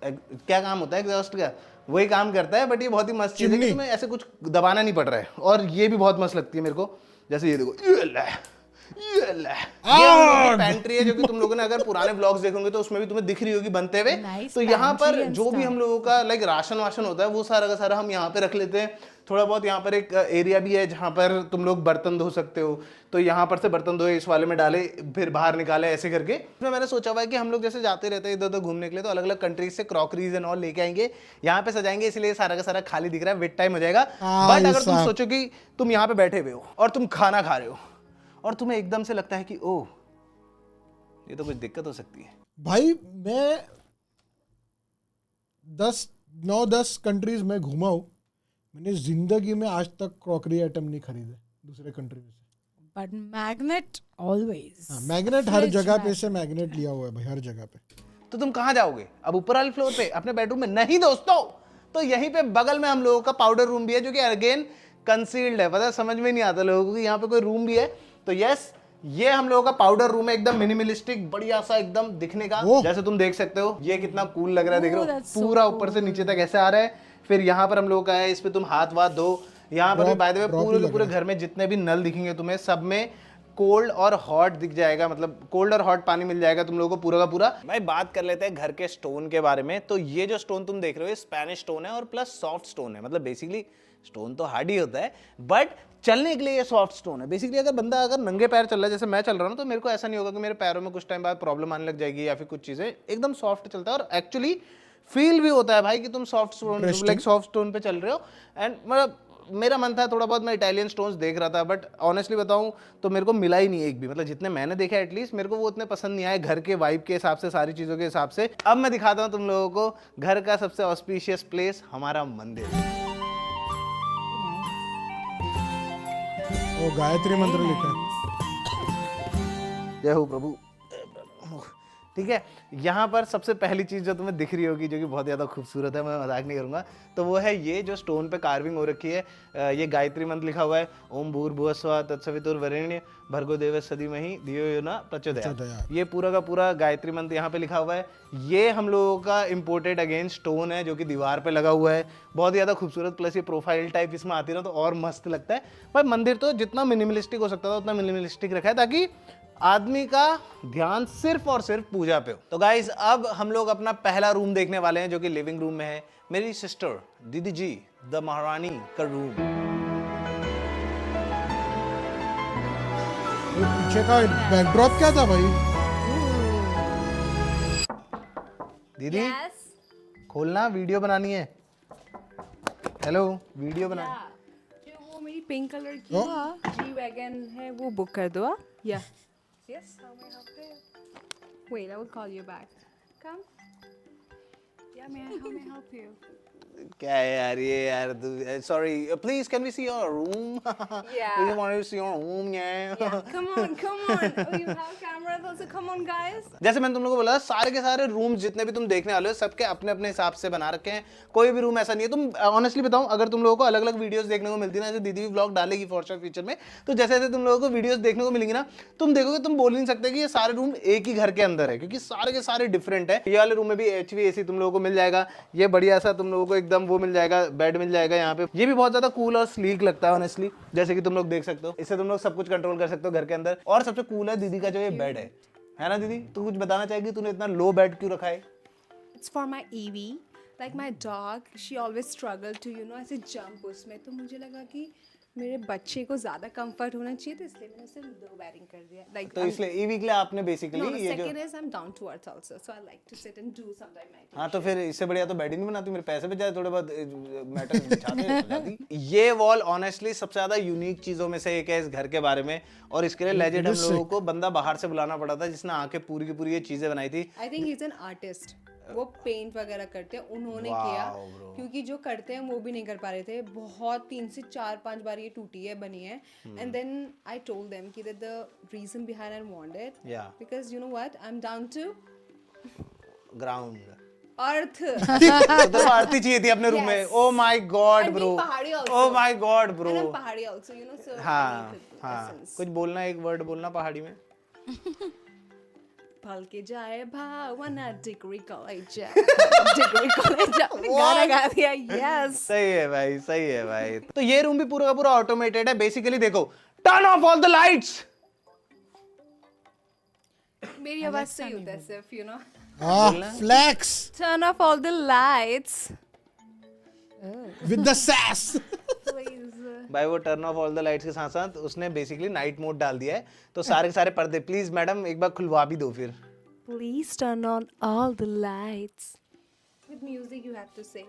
क्या काम होता है एग्जॉस्ट का? वही काम करता है, बट ये बहुत ही मस्त चीज है कि चिमनी। तुम्हें ऐसे कुछ दबाना नहीं पड़ रहा है। और ये भी बहुत मस्त लगती है मेरे को, जैसे ये देखो, ये ले, ये ले। ये हम लोगों की पैंट्री है, जो कि तुम लोगों ने अगर पुराने ब्लॉग्स देखोगे तो उसमें भी तुम्हें दिख रही होगी बनते हुए। Nice तो यहाँ पर pantry and जो भी stuff. हम लोगों का लाइक राशन वाशन होता है वो सारा का सारा हम यहाँ पे रख लेते हैं। थोड़ा बहुत यहाँ पर एक एरिया भी है जहाँ पर तुम लोग बर्तन धो सकते हो, तो यहाँ पर से बर्तन धोए, इस वाले में डाले, फिर बाहर निकाले, ऐसे करके। इसमें मैंने सोचा हुआ है कि हम लोग जैसे जाते रहते हैं इधर उधर घूमने के लिए, तो अलग अलग कंट्रीज से क्रॉकरीज एंड ऑल लेके आएंगे, यहाँ पे सजाएंगे, इसलिए सारा का सारा खाली दिख रहा है, वेट टाइम हो जाएगा। हाँ, बट ये अगर तुम साहब। सोचो कि तुम यहाँ पे बैठे हुए हो और तुम खाना खा रहे हो और तुम्हें एकदम से लगता है कि ओह ये तो कुछ दिक्कत हो सकती है, भाई मैं 9-10 कंट्रीज में घूमा हूँ, मैंने जिंदगी में आज तक क्रॉकरी आइटम नहीं खरीदे दूसरे कंट्री में से। But magnet always. हाँ, मैग्नेट हर जगह पे से मैग्नेट लिया हुआ है भाई, हर जगह पे। तो तुम कहाँ जाओगे अब? ऊपर वाले फ्लोर पे अपने बेडरूम में? नहीं दोस्तों, तो यहीं पे बगल में हम लोगों का पाउडर रूम भी है, जो कि अगेन कंसील्ड है। पता है, समझ में नहीं आता लोगों को कि यहाँ पे कोई रूम भी है। तो यस, ये हम लोगों का पाउडर रूम है, एकदम मिनिमलिस्टिक, बढ़िया सा एकदम दिखने का। ओह। जैसे तुम देख सकते हो, ये कितना कूल लग रहा है, देख Oh, रहे हो that's so पूरा ऊपर से नीचे तक ऐसे आ रहा है। फिर यहाँ पर हम लोगों का है, इस पे तुम हाथ वाथ धो। यहाँ पर भी बाय द वे ड्रॉप ही पूरे लग पूरे रहा है। घर में जितने भी नल दिखेंगे तुम्हें, सब में कोल्ड और हॉट दिख जाएगा, मतलब कोल्ड और हॉट पानी मिल जाएगा तुम लोगों को पूरा का पूरा। भाई बात कर लेते हैं घर के स्टोन के बारे में। तो ये जो स्टोन तुम देख रहे हो, ये स्पेनिश स्टोन है और प्लस सॉफ्ट स्टोन है। मतलब बेसिकली स्टोन तो हार्ड ही होता है, बट चलने के लिए ये सॉफ्ट स्टोन है। बेसिकली अगर बंदा अगर नंगे पैर चल रहा है, जैसे मैं चल रहा हूँ, तो मेरे को ऐसा नहीं होगा कि मेरे पैरों में कुछ टाइम बाद प्रॉब्लम आने लग जाएगी या फिर कुछ चीजें। एकदम सॉफ्ट चलता है और एक्चुअली फील भी होता है भाई कि तुम soft stone, like soft stone पे चल रहे हो। एंड मतलब मेरा मन था थोड़ा बहुत, मैं इटालियन स्टोन्स देख रहा था, बट ऑनेस्टली बताऊं तो मेरे को मिला ही नहीं एक भी। मतलब जितने मैंने देखे एटलीस्ट मेरे को वो उतने पसंद नहीं आए, घर के वाइब के हिसाब से, सारी चीज़ों के हिसाब से। अब मैं दिखाता हूं तुम लोगों को घर का सबसे ऑस्पिशियस प्लेस, हमारा मंदिर। वो गायत्री मंत्र लिखा है। जय हो प्रभु। ठीक है, यहाँ पर सबसे पहली चीज़ जो तुम्हें दिख रही होगी, जो कि बहुत ज़्यादा खूबसूरत है, मैं मजाक नहीं करूँगा, तो वो है ये जो स्टोन पे कार्विंग हो रखी है। ये गायत्री मंत्र लिखा हुआ है, ओम भूर्भुवस्सुवः तत्सवितुर्वरेण्यं भर्गो देवस्य धीमहि धियो यो न प्रचोदयात्। ये पूरा का पूरा गायत्री मंत्र यहाँ पे लिखा हुआ है। ये हम लोगों का इम्पोर्टेड अगेन स्टोन है, जो कि दीवार पे लगा हुआ है, बहुत ज़्यादा खूबसूरत। प्लस ये प्रोफाइल टाइप इसमें आती है ना, तो और मस्त लगता है। पर मंदिर तो जितना मिनिमलिस्टिक हो सकता था उतना मिनिमलिस्टिक रखा है, ताकि आदमी का ध्यान सिर्फ और सिर्फ पूजा पे हो। तो गाइज अब हम लोग अपना पहला रूम देखने वाले हैं, जो कि लिविंग रूम में है। मेरी सिस्टर दीदी जी द महारानी का रूम। ये पीछे का बैकड्रॉप क्या था भाई? दीदी खोलना, वीडियो बनानी है। हेलो, वीडियो बना। जो वो मेरी पिंक कलर की जी वैगन है, वो बुक कर दो। या yes, how may I help you? Wait, I will call you back. Come. Yeah, how may I help you? क्या है यार ये यार, sorry please can we see your room? Yeah. We want to see your room, yeah. Yeah, come on. Oh, you have cameras also. Come on, guys. जैसे मैंने तुम लोगों को बोला, सारे के सारे रूम्स जितने भी तुम देखने वाले हो, सबके अपने अपने हिसाब से बना रखे हैं। कोई भी रूम ऐसा नहीं है। तुम ऑनेस्टली बताऊं, अगर तुम लोगों को अलग अलग वीडियोस देखने को मिलती ना, जैसे दीदी भी व्लॉग डालेगी फॉर श्योर फ्यूचर में, तो जैसे जैसे तुम लोगों को वीडियोस देखने को मिलेंगी ना, तुम देखोगे, तुम बोल नहीं सकते कि ये सारे रूम एक ही घर के अंदर है, क्योंकि सारे के सारे डिफरेंट है। ये वाले रूम में भी HVAC तुम लोगों को मिल जाएगा, ये बढ़िया सा तुम लोगों को एकदम वो मिल जाएगा, बेड मिल जाएगा यहाँ पे। ये भी बहुत ज्यादा कूल और स्लीक लगता है ऑनेस्टली, जैसे कि तुम लोग देख सकते हो। इससे तुम लोग सब कुछ कंट्रोल कर सकते हो घर के अंदर। और सबसे कूल है दीदी का जो ये बेड है ना दीदी? तू कुछ बताना चाहेगी, तूने इतना लो बेड क्यों रखा है? It's for my Evie. Like my dog, she always struggled to, ऐसे jump उसमें। तो मुझे लगा कि मेरे बच्चे को ज्यादा कंफर्ट होना चाहिए, तो इसलिए मैंने सिर्फ 2 बेडिंग कर दिया। Like तो इसलिए ईवी के लिए आपने बेसिकली no, ये जो second is I'm down to earth also, so I like to sit and do sometimes meditation. हाँ, तो फिर इससे बढ़िया तो बेड ही नहीं बनाती, मेरे पैसे पे जाए थोड़े बहुत मैटर बिछाते। ये वॉल ऑनेस्टली सबसे ज्यादा यूनिक चीजों में से एक है इस घर के बारे में, और इसके लिए लेजेंड हम लोगों को बंदा बाहर से बुलाना पड़ा था, जिसने आके पूरी की पूरी ये चीजें बनाई थी। I think he's an artist. वो पेंट वगैरह करते हैं, उन्होंने किया, क्योंकि जो करते हैं वो भी नहीं कर पा रहे थे। बहुत 3 से 4-5 बार ये टूटी है, बनी है। And then I told them कि that the reason behind I want it, because you know what, I am down to ground earth. तो आरती चाहिए थी अपने रूम में। Oh my god bro, Pahari also. Oh my god bro. And I'm पहाड़ी also, so हाँ I need the हाँ, essence. कुछ बोलना, एक वर्ड बोलना पहाड़ी में। पल के जाए भावना डिग्री कॉलेज गाना गा दिया यस सही है भाई, सही है भाई। तो ये रूम भी पूरा का पूरा ऑटोमेटेड है बेसिकली। देखो, turn off all the lights. मेरी आवाज सही होता है सिर्फ you know flex turn off all the lights with the sass. Please भाई वो turn off all the lights के साथ साथ उसने बेसिकली नाइट मोड डाल दिया है, तो सारे के सारे पर्दे प्लीज मैडम एक बार खुलवा भी दो फिर। Please turn on all the lights with music you have to say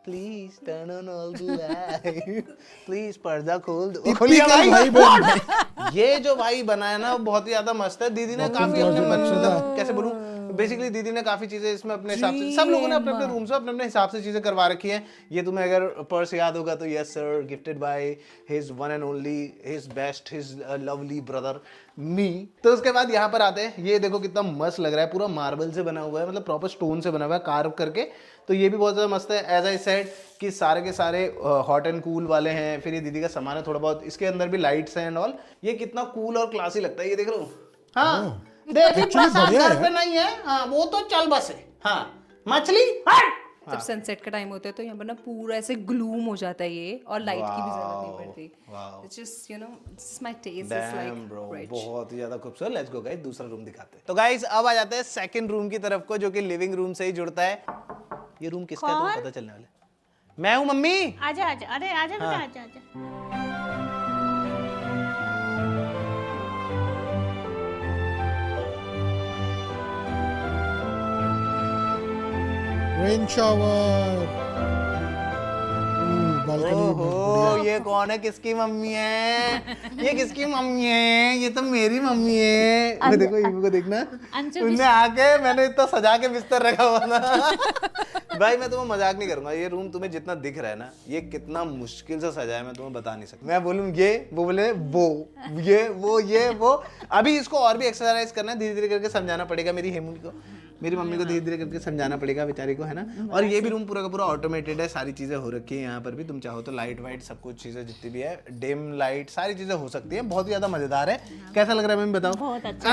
please turn on all the lights, please पर्दा खोल दो। खोल दिया भाई। भाई बहन। ये जो भाई बना है ना वो बहुत ही ज्यादा मस्त है। दीदी ने काफी अपने मतलब कैसे बोलूं, बेसिकली दीदी ने काफी चीजें इसमें अपने हिसाब से, सब लोगों ने अपने अपने रूम से अपने अपने हिसाब से चीजें करवा रखी हैं। ये तुम्हें अगर पर्स याद होगा तो yes sir, gifted by his one and only, his best, his lovely brother me. तो उसके बाद यहाँ पर आते हैं, ये देखो कितना मस्त लग रहा है, पूरा मार्बल से बना हुआ है, मतलब प्रॉपर स्टोन से बना हुआ है कार्व करके। तो ये भी बहुत ज़्यादा मस्त है। एज आई सेड कि सारे के सारे हॉट एंड कूल वाले हैं। फिर ये दीदी का सामान है थोड़ा बहुत, इसके अंदर भी लाइट्स हैं एंड ऑल। ये कितना कूल और क्लासी लगता है, ये देख लो। हाँ देखिए, Actually बस बढ़िया घर है। पे नहीं है, हाँ वो तो चल बस है। हाँ मछली हट। जब सनसेट का टाइम होता है तो यहाँ पर ना पूरा ऐसे ग्लूम हो जाता है ये, और लाइट की भी जरूरत नहीं पड़ती। It's just you know this my taste is Damn, bro, लाइक बहुत ही ज्यादा खूबसूरत। लेट्स गो गाइस, दूसरा रूम दिखाते हैं। तो गाइस अब आ जाते हैं सेकंड रूम की तरफ को, जो कि लिविंग रूम से ही जुड़ता है। ये रूम किसका है तो पता चलने वाला है। मैं हूँ मम्मी। आजा आजा, अरे आजा बेटा, आजा आजा। Rain shower. बालकनी ओहो, ये कौन है, किसकी मम्मी है? ये किसकी मम्मी है? ये तो मेरी मम्मी है। वो देखो, इनको देखना, उनने आके मैंने इतना सजा के बिस्तर रखा हुआ था। भाई मैं तुम्हें मजाक नहीं करूंगा, ये रूम तुम्हें जितना दिख रहा है ना, ये कितना मुश्किल से सजा है मैं तुम्हें बता नहीं सकता। मैं बोलूँ ये, वो बोले वो, ये वो। अभी इसको और भी एक्सरसाइज करना है, धीरे धीरे करके समझाना पड़ेगा मेरी हेमू को, मेरी मम्मी को धीरे धीरे करके समझाना पड़ेगा बेचारी को, है ना। और ये भी रूम पूरा का पूरा ऑटोमेटेड है, सारी चीजें हो रखी है यहाँ पर भी। तुम चाहो तो लाइट वाइट सब कुछ चीजें जितनी भी है, डिम लाइट सारी चीजें हो सकती है। बहुत ही ज्यादा मजेदार है। कैसा लग रहा है मम्मी बताओ? बहुत अच्छा।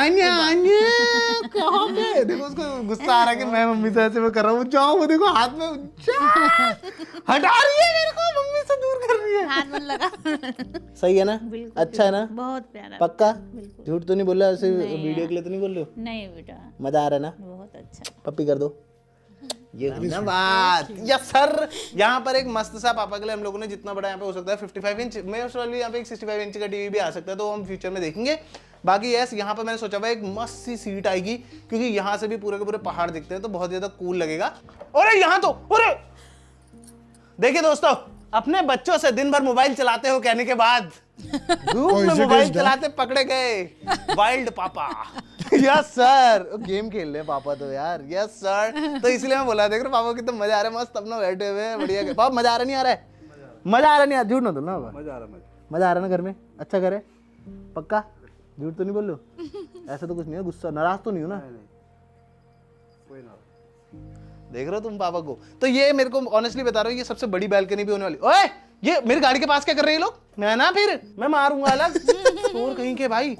कहाँ पे? देखो उसको गुस्सा आ रहा है कि मैं मम्मी से ऐसे मैं कर रहा हूँ। जाओ, वो देखो हाथ में हटा रही है मेरे को, मम्मी से दूर कर रही है। हाथ मन लगा। सही है ना? अच्छा है ना? बहुत प्यारा। पक्का? झूठ तो नहीं बोल रहा, ऐसे वीडियो के लिए तो नहीं बोल रहे हो? नहीं बेटा, मजा आ रहा है ना? बहुत अच्छा। पप्पी कर दो। ये हुई ना बात। Yes sir. यहाँ पर एक मस्त सा पापा के लिए हम लोगों ने जितना बड़ा यहाँ पे हो सकता है 55 इंच में, यहाँ पे एक 65 इंच का टीवी भी आ सकता है, तो हम फ्यूचर में देखेंगे। बाकी यस, यहाँ पर मैंने सोचा हुआ एक मस्त सी सीट आएगी, क्योंकि यहाँ से भी पूरे के पूरे पहाड़ दिखते हैं, तो बहुत ज्यादा कूल लगेगा। अरे यहाँ तो, अरे देखिए दोस्तों, अपने बच्चों से दिन भर मोबाइल चलाते हो कहने के बाद धूप में मोबाइल चलाते पकड़े गए वाइल्ड पापा। यस सर, गेम खेल रहे हैं पापा तो यार। यस सर, तो इसलिए मैं बोला, देख रहे पापा कितना मजा आ रहा है, मस्त अपना बैठे हुए हैं बढ़िया। पापा मजा आ रहा नहीं आ रहा है? मजा आ रहा नहीं, झूठ ना बोलो ना। मजा आ रहा ना? घर में अच्छा करे? पक्का? झूठ तो नहीं बोल लो? ऐसा तो कुछ नहीं है, गुस्सा नाराज तो नहीं हो ना? देख रहे हो तुम पापा को? तो ये मेरे को ऑनेस्टली बता रहा हूँ, ये सबसे बड़ी बैल्कनी भी होने वाली। ओए, ये मेरी गाड़ी के पास क्या कर रहे हैं लोग? मैं ना फिर मैं मारूंगा अलग। चोर कहीं के भाई,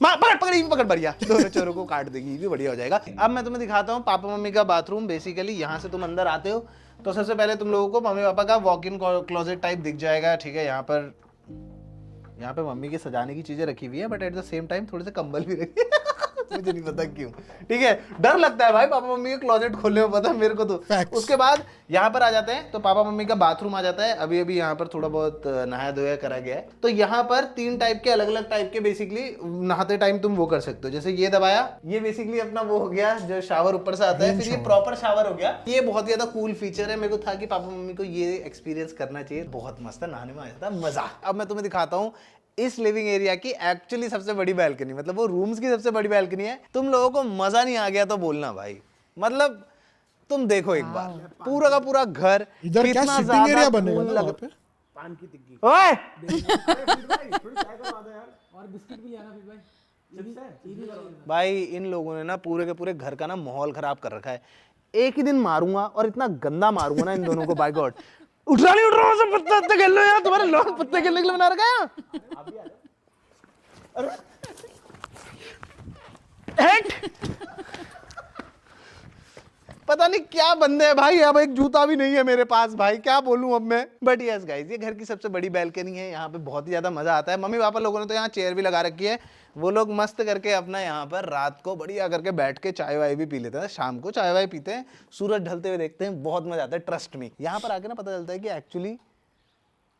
पकड़ बढ़िया, दोनों चोरों को काट देगी, ये भी बढ़िया हो जाएगा। अब मैं तुम्हें दिखाता हूँ पापा मम्मी का बाथरूम। बेसिकली यहाँ से तुम अंदर आते हो तो सबसे पहले तुम लोगों को मम्मी पापा का वॉक इन क्लोजेट टाइप दिख जाएगा, ठीक है। यहाँ पे मम्मी के सजाने की चीजें रखी हुई है, but at the same time थोड़े से कंबल भी रखे मुझे नहीं पता क्यों, ठीक है। डर लगता है भाई पापा मम्मी के क्लोजेट खोलने में, पता है मेरे को तो। उसके बाद यहाँ पर आ जाते हैं तो पापा मम्मी का बाथरूम आ जाता है। अभी अभी यहाँ पर थोड़ा बहुत नहाया धोया करा गया है। तो यहाँ पर 3 टाइप के अलग अलग टाइप के बेसिकली नहाते टाइम तुम वो कर सकते हो। जैसे ये दबाया, ये बेसिकली अपना वो हो गया जो शावर ऊपर से आता है, फिर ये प्रॉपर शावर हो गया। ये बहुत ज्यादा कूल फीचर है, मेरे को था कि पापा मम्मी को ये एक्सपीरियंस करना चाहिए। बहुत मस्त है, नहाने में आ जाता है मजा। अब मैं तुम्हें दिखाता हूँ इस लिविंग एरिया की एक्चुअली सबसे बड़ी बैल्कनी, मतलब वो रूम्स की सबसे बड़ी बैल्कनी है। तुम लोगों को मजा नहीं आ गया तो बोलना भाई, मतलब तुम देखो एक बार पूरा का पूरा घर इधर क्या सिटिंग एरिया बनेगा ना वहाँ पे? पान की टिक्की। ओए भाई इन लोगों ने ना पूरे के पूरे घर का ना माहौल खराब कर रखा है। एक ही दिन मारूंगा और इतना गंदा मारूंगा ना इन दोनों को, बाय गॉड। उठ रहा सब पत्ते खेल लो यार, तुम्हारे लॉन पत्ते खेलने के लिए बना रखा है। पता नहीं क्या बंदे हैं भाई, अब एक जूता भी नहीं है मेरे पास भाई, क्या बोलूं अब मैं। बट यस गाइस, ये घर की सबसे बड़ी बैल्कनी है, यहाँ पे बहुत ही ज्यादा मजा आता है। मम्मी पापा लोगों ने तो यहाँ चेयर भी लगा रखी है, वो लोग मस्त करके अपना यहाँ पर रात को बढ़िया करके बैठ के चाय वाय भी पी लेते हैं, शाम को चाय वाय पीते हैं, सूरज ढलते हुए देखते हैं, बहुत मजा आता है। ट्रस्ट मी, यहाँ पर आके ना पता चलता है कि actually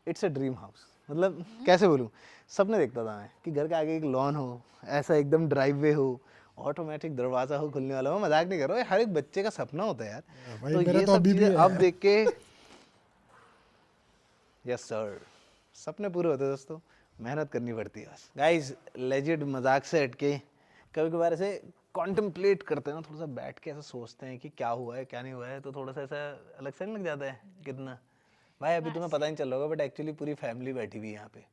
it's a dream house. मतलब कैसे बोलूँ, सपने देखता था मैं कि घर के आगे एक लॉन हो, ऐसा एकदम ड्राइववे हो, ऑटोमेटिक दरवाजा हो खुलने वाला हो। मजाक नहीं कर रहा हूँ, हर एक बच्चे का सपना होता है यार। भाई, तो मेरा ये तो सब अभी भी चीजें है अब यार। देख के यस सर, सपने पूरे होते हैं दोस्तों, मेहनत करनी पड़ती है बस। गाइस लेजिट मजाक से हटके कभी कभार ऐसे कॉन्टेम्पलेट करते हैं ना, थोड़ा सा बैठ के ऐसा सोचते हैं कि क्या हुआ है क्या नहीं हुआ है, तो थोड़ा सा ऐसा अलग सा नहीं लग जाता है कितना। भाई अभी तुम्हें पता नहीं चल रहा होगा, बट एक्चुअली पूरी फैमिली बैठी हुई है यहाँ पे,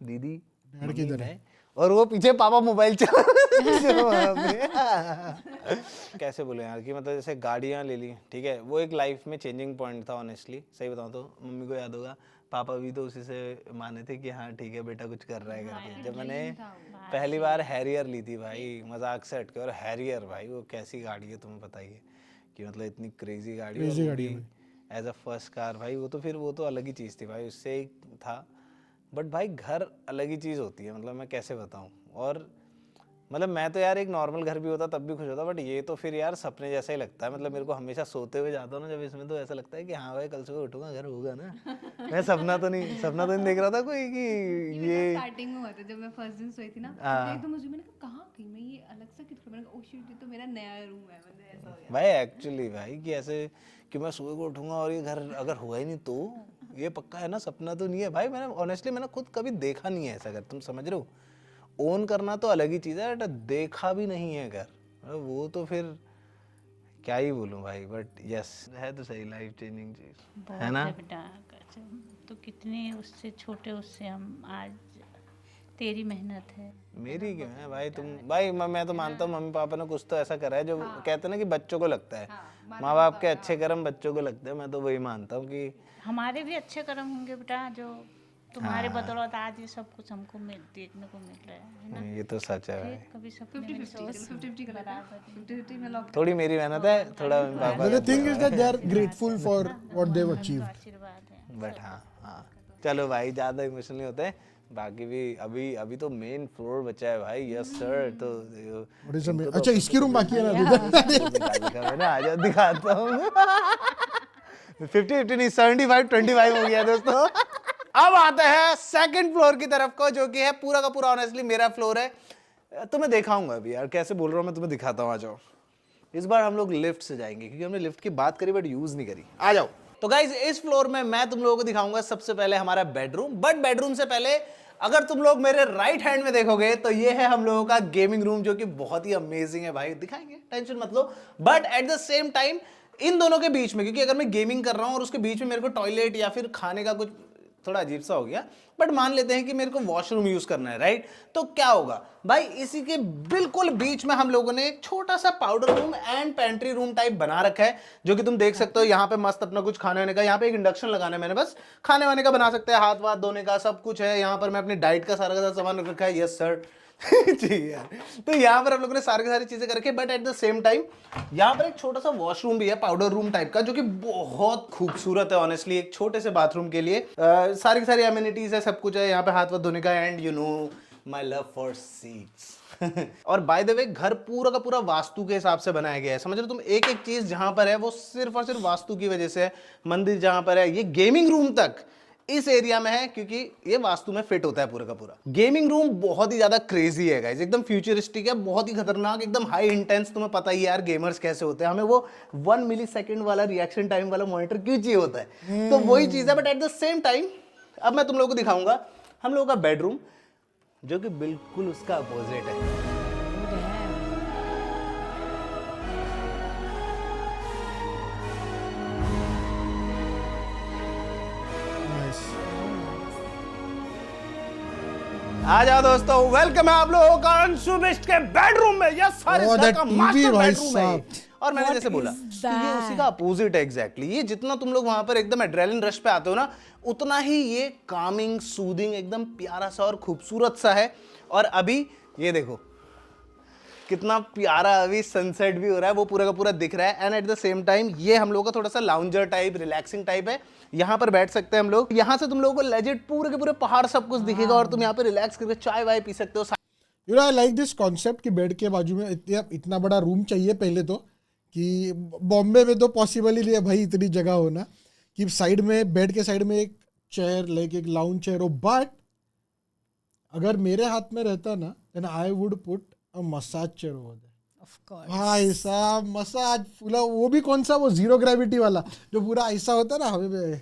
दीदी मम्मी, मैं, और वो पीछे पापा मोबाइल चला कैसे बोले यार कि मतलब जैसे गाड़ियाँ ले ली, ठीक है, वो एक लाइफ में चेंजिंग पॉइंट था ऑनेस्टली। सही बताऊँ तो मम्मी को याद होगा, पापा भी तो उसी से माने थे कि हाँ ठीक है बेटा कुछ कर रहा है करके। जब मैंने पहली बार हैरियर ली थी भाई, मजाक से हटके, और हैरियर भाई वो कैसी गाड़ी है तुम्हें बताइए, कि मतलब इतनी क्रेजी गाड़ी एज अ फर्स्ट कार भाई, वो तो फिर वो तो अलग ही चीज़ थी भाई, उससे एक था। बट भाई घर अलग ही चीज़ होती है, मतलब मैं कैसे बताऊँ। और मतलब मैं तो यार एक नॉर्मल घर भी होता तब भी खुश होता, बट ये तो फिर यार सपने जैसा ही लगता है। मतलब मेरे को हमेशा सोते हुए जाता हूँ ना जब इसमें, तो ऐसा लगता है कि हाँ भाई कल सुबह उठूंगा घर होगा ना। मैं सपना तो नहीं देख रहा था कोई कि ये स्टार्टिंग में हुआ था जब मैं फर्स्ट दिन सोई थी ना, तो एकदम मुझे मैंने कहा कहाँ गई मैं, ये अलग सा कितना, मैंने कहा ओह शिट ये तो मेरा नया रूम है, मतलब ऐसा हो गया भाई एक्चुअली भाई कि ऐसे कि मैं सुबह को उठूंगा और ये घर अगर हुआ ही नहीं तो ये पक्का है ना, सपना तो नहीं है भाई। मैंने ऑनेस्टली मैंने खुद कभी देखा नहीं है ऐसा घर, तुम समझ रहे हो। ओन करना तो अलग ही चीज़ है, बट देखा भी नहीं है घर, वो तो फिर क्या ही बोलूं भाई। बट यस है तो सही, लाइफ चेंजिंग चीज़ है ना। बेटा तो कितने उससे छोटे, उससे हम आज, तेरी मेहनत है। मेरी क्यों है भाई, तुम भाई मैं तो मानता हूँ मम्मी पापा ने कुछ तो ऐसा करा है जो कहते हैं ना कि बच्चों को लगता है, माँ बाप के अच्छे कर्म बच्चों को लगते हैं। मैं तो वही मानता हूँ कि हमारे भी अच्छे कर्म होंगे बेटा, जो तुम्हारे बदौलत आज ये सब कुछ हमको देखने को मिल रहा है ना। ये तो सच है भाई। कभी सपने में 50-50 में लॉक। थोड़ी मेरी मेहनत है, थोड़ा mummy papa The thing is that they are grateful for what they've achieved. आशीर्वाद है। बट हाँ चलो भाई ज़्यादा इमोशनल नहीं होते हैं। बाकी भी अभी तो मेन फ्लोर बचा है भाई। Yes sir. तो What is the अच्छा इसकी रूम बाकी है ना मैंने आ जाओ दिखाता हूँ। 50-50 नहीं 75-25 हो गया दोस्तों। अब आते हैं सेकंड फ्लोर की तरफ को, जो कि है पूरा का पूरा ऑनेस्टली मेरा फ्लोर है। तुम्हें दिखाऊंगा अभी यार, कैसे बोल रहा हूँ मैं, तुम्हें दिखाता हूँ। आ जाओ। इस बार हम लोग लिफ्ट से जाएंगे क्योंकि हमने लिफ्ट की बात करी बट यूज नहीं करी। आ जाओ। तो गाइज इस फ्लोर में मैं तुम लोगों को दिखाऊंगा सबसे पहले हमारा बेडरूम। बट बेडरूम से पहले अगर तुम लोग मेरे राइट हैंड में देखोगे तो ये है हम लोगों का गेमिंग रूम, जो कि बहुत ही अमेजिंग है भाई। दिखाएंगे, टेंशन मत लो। But at the same time इन दोनों के बीच में, क्योंकि अगर मैं गेमिंग कर रहा हूं और उसके बीच में मेरे को टॉयलेट या फिर खाने का कुछ थोड़ा अजीब सा हो गया, बट मान लेते हैं कि मेरे को वॉशरूम यूज करना है, राइट? तो क्या होगा भाई, इसी के बिल्कुल बीच में हम लोगों ने एक छोटा सा powder room and pantry room type बना रखा है, जो कि तुम देख सकते हो। यहाँ पे मस्त अपना कुछ खाने वाने का, यहाँ पे एक इंडक्शन लगाना है मैंने, बस खाने वाने का बना सकते हैं, हाथ वाथ धोने का सब कुछ है। यहाँ पर मैं अपनी डाइट का सारा सामान रख रखा है। Yes sir. जी यार। तो यहाँ पर हम लोगों ने सारी की सारी चीजें कर रखी है। But at the same time यहाँ पर एक छोटा सा वॉशरूम भी है, पाउडर रूम टाइप का, जो कि बहुत खूबसूरत है ऑनेस्टली, एक छोटे से बाथरूम के लिए। सारी की सारी एमिनिटीज है, सब कुछ है यहाँ पे, हाथ वाथ धोने का। And you know my love for seats. और बाय द वे घर पूरा का पूरा वास्तु के हिसाब से बनाया गया है, समझ रहे हो तुम। एक एक चीज जहां पर है वो सिर्फ और सिर्फ वास्तु की वजह से है। मंदिर जहां पर है, ये गेमिंग रूम तक इस एरिया में है क्योंकि ये वास्तु में फिट होता है पूरा का पूरा। गेमिंग रूम बहुत ही ज्यादा क्रेजी है गाइस, एकदम फ्यूचरिस्टिक है, बहुत ही खतरनाक, एकदम हाई इंटेंस। तुम्हें पता ही है यार गेमर्स कैसे होते हैं, हमें वो 1 मिलीसेकंड वाला रिएक्शन टाइम वाला मॉनिटर क्यों चाहिए होता है। तो वही चीज है। But at the same time अब मैं तुम लोगों को दिखाऊंगा हम लोगों का बेडरूम, जो कि बिल्कुल उसका अपोजिट है। आ जाओ दोस्तों, वेलकम है आप लोगों का अंशु मिश्र के बेडरूम में। यस सर, Oh, इसका that का TV मास्टर भाई बेडरूम है। साहब। और मैंने जैसे बोला कि ये उसी का अपोजिट है एग्जैक्टली। ये जितना तुम लोग वहां पर एकदम एड्रेनलिन रश पे आते हो ना, उतना ही ये कामिंग, सूदिंग, एकदम प्यारा सा और खूबसूरत सा है। और अभी ये देखो, कितना प्यारा अभी सनसेट भी हो रहा है, वो पूरा का पूरा दिख रहा है। And eight the same time ये हम लोगों का थोड़ा सा लाउंजर टाइप, रिलैक्सिंग टाइप है। यहाँ पर बैठ सकते हैं हम लोग, यहाँ से तुम लोगों को लेजिट पूरे के पूरे पहाड़ सब कुछ दिखेगा और तुम यहाँ पे रिलैक्स करके चाय वाय पी सकते हो। You know I like this concept कि बेड के बाजू में इतना बड़ा रूम चाहिए पहले तो, कि बॉम्बे में तो पॉसिबल ही नहीं है भाई इतनी जगह होना, कि साइड में बेड के साइड में एक चेयर, लाइक एक लाउंज चेयर हो। बट अगर मेरे हाथ में रहता ना, then I would put a massage chair over there. Of course. भाई साहब मसाज पूरा, वो भी कौन सा, वो जीरो ग्रेविटी वाला जो पूरा ऐसा होता है ना हमें पे,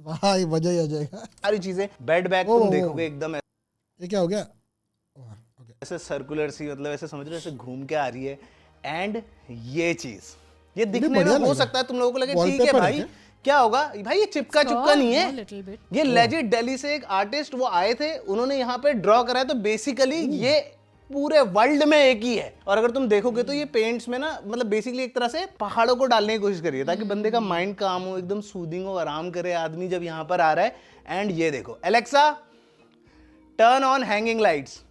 भाई मजा ही आ जाएगा। सारी चीजें बेड बैग तुम देखोगे एकदम ये क्या हो गया? ऐसे सर्कुलर सी, मतलब ऐसे समझ रहे हो, ऐसे घूम के आ रही है। एंड ये चीज ये दिखने में हो सकता है तुम लोगों को लगे ठीक है भाई क्या होगा भाई, ये चिपका चुपका नहीं है, ये लेजिट दिल्ली से एक आर्टिस्ट वो आए थे, उन्होंने यहाँ पे ड्रॉ करा है। तो बेसिकली ये पूरे वर्ल्ड में एक ही है। और अगर तुम देखोगे तो ये पेंट्स में ना, मतलब बेसिकली एक तरह से पहाड़ों को डालने की कोशिश करी है ताकि बंदे का माइंड काम हो, एकदम सूदिंग हो, आराम करे आदमी जब यहाँ पर आ रहा है। एंड ये देखो, Alexa turn on hanging lights.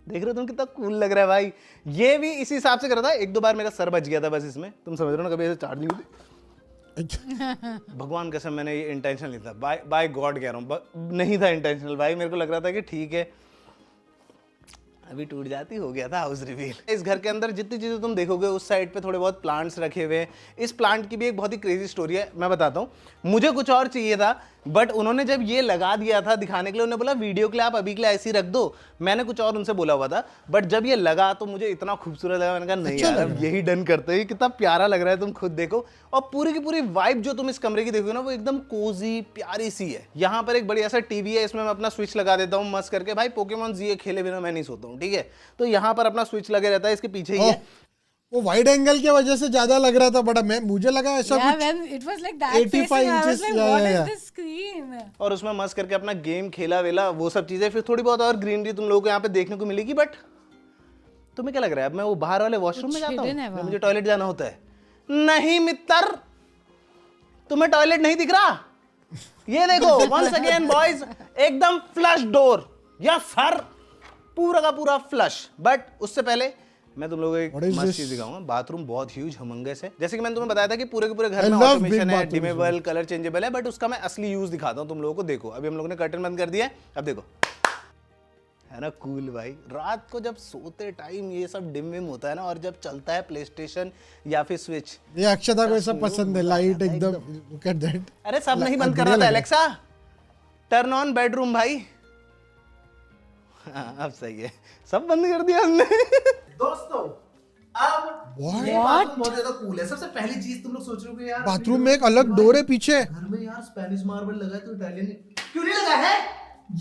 देख रहे हो तुम कितना कूल लग रहा है भाई। ये भी इसी हिसाब से कर रहा था। एक दो बार मेरा सर बच गया था बस इसमें, तुम समझ रहे हो ना, कभी ऐसे चार्जिंग भगवान कसम मैंने ये इंटेंशनल नहीं था, बाय गॉड कह रहा हूँ, नहीं था इंटेंशनल भाई। मेरे को लग रहा था कि ठीक है अभी टूट जाती, हो गया था हाउस रिवील। इस घर के अंदर जितनी चीजें तुम देखोगे, उस साइड पे थोड़े बहुत प्लांट्स रखे हुए हैं। इस प्लांट की भी एक बहुत ही क्रेजी स्टोरी है, मैं बताता हूँ। मुझे कुछ और चाहिए था, बट उन्होंने जब ये लगा दिया था दिखाने के लिए, उन्होंने बोला वीडियो के लिए आप अभी के लिए ऐसे ही रख दो। मैंने कुछ और उनसे बोला हुआ था, बट जब ये लगा तो मुझे इतना खूबसूरत लगा, मैंने कहा नहीं यार अब यही डन करते हैं। कितना प्यारा लग रहा है, तुम खुद देखो। और पूरी की पूरी वाइब जो तुम इस कमरे की देखोगे ना, वो एकदम कोजी प्यारी सी है। यहाँ पर एक बढ़िया सा टीवी है, इसमें मैं अपना स्विच लगा देता हूँ मस्त करके। भाई पोकेमॉन ये खेले बिना मैं नहीं सोता हूँ, ठीक है। तो यहाँ पर अपना स्विच लगे रहता है, इसके पीछे ही है। वो वाइड एंगल की वजह से ज्यादा लग रहा था बड़ा, मुझे लगा ऐसा Yeah, कुछ when it was like that 85 facing, I was inches, like, yeah, what yeah, is yeah. this screen? और उसमें मस्त करके अपना गेम खेला वेला, वो सब चीजें। फिर थोड़ी बहुत और ग्रीनरी तुम लोगों को यहाँ पे देखने को मिलेगी। बट तुम्हें क्या लग रहा है, अब मैं वो बाहर वाले वॉशरूम में जाता हूँ जब मुझे टॉयलेट जाना होता है? नहीं मित्र, तुम्हें टॉयलेट नहीं दिख रहा? ये देखो वंस अगेन बॉयज, एकदम फ्लश डोर, यस सर, पूरा का पूरा फ्लश। बट उससे पहले मैं तुम लोगों को एक मस्त चीज दिखाऊंगा। बाथरूम बहुत ह्यूज हमंगस है, जैसे कि मैंने तुम्हें बताया था कि पूरे के पूरे घर में ऑटोमेशन है, डिमेबल, कलर चेंजेबल है। बट उसका मैं असली यूज दिखाता हूँ तुम लोगों को। देखो अभी हम लोगों ने कर्टन बंद कर दिया है, अब देखो है ना कूल भाई। रात को जब सोते टाइम ये सब डिम विम होता है ना, और जब चलता है प्ले स्टेशन या फिर स्विच, ये अक्षता को सब पसंद है, लाइट एकदम, लुक एट दैट। अरे सब नहीं बंद कर रहा था, एलेक्सा टर्न ऑन बेडरूम भाई। हाँ अब सही है, सब बंद कर दिया हमने। दोस्तों अब ये बाथरूम बहुत ज्यादा कूल है। सबसे पहली चीज तुम लोग सोच रहे हो यार बाथरूम में एक अलग डोर है पीछे। घर में यार स्पेनिश मार्बल लगा है तो इटालियन क्यों नहीं लगा है?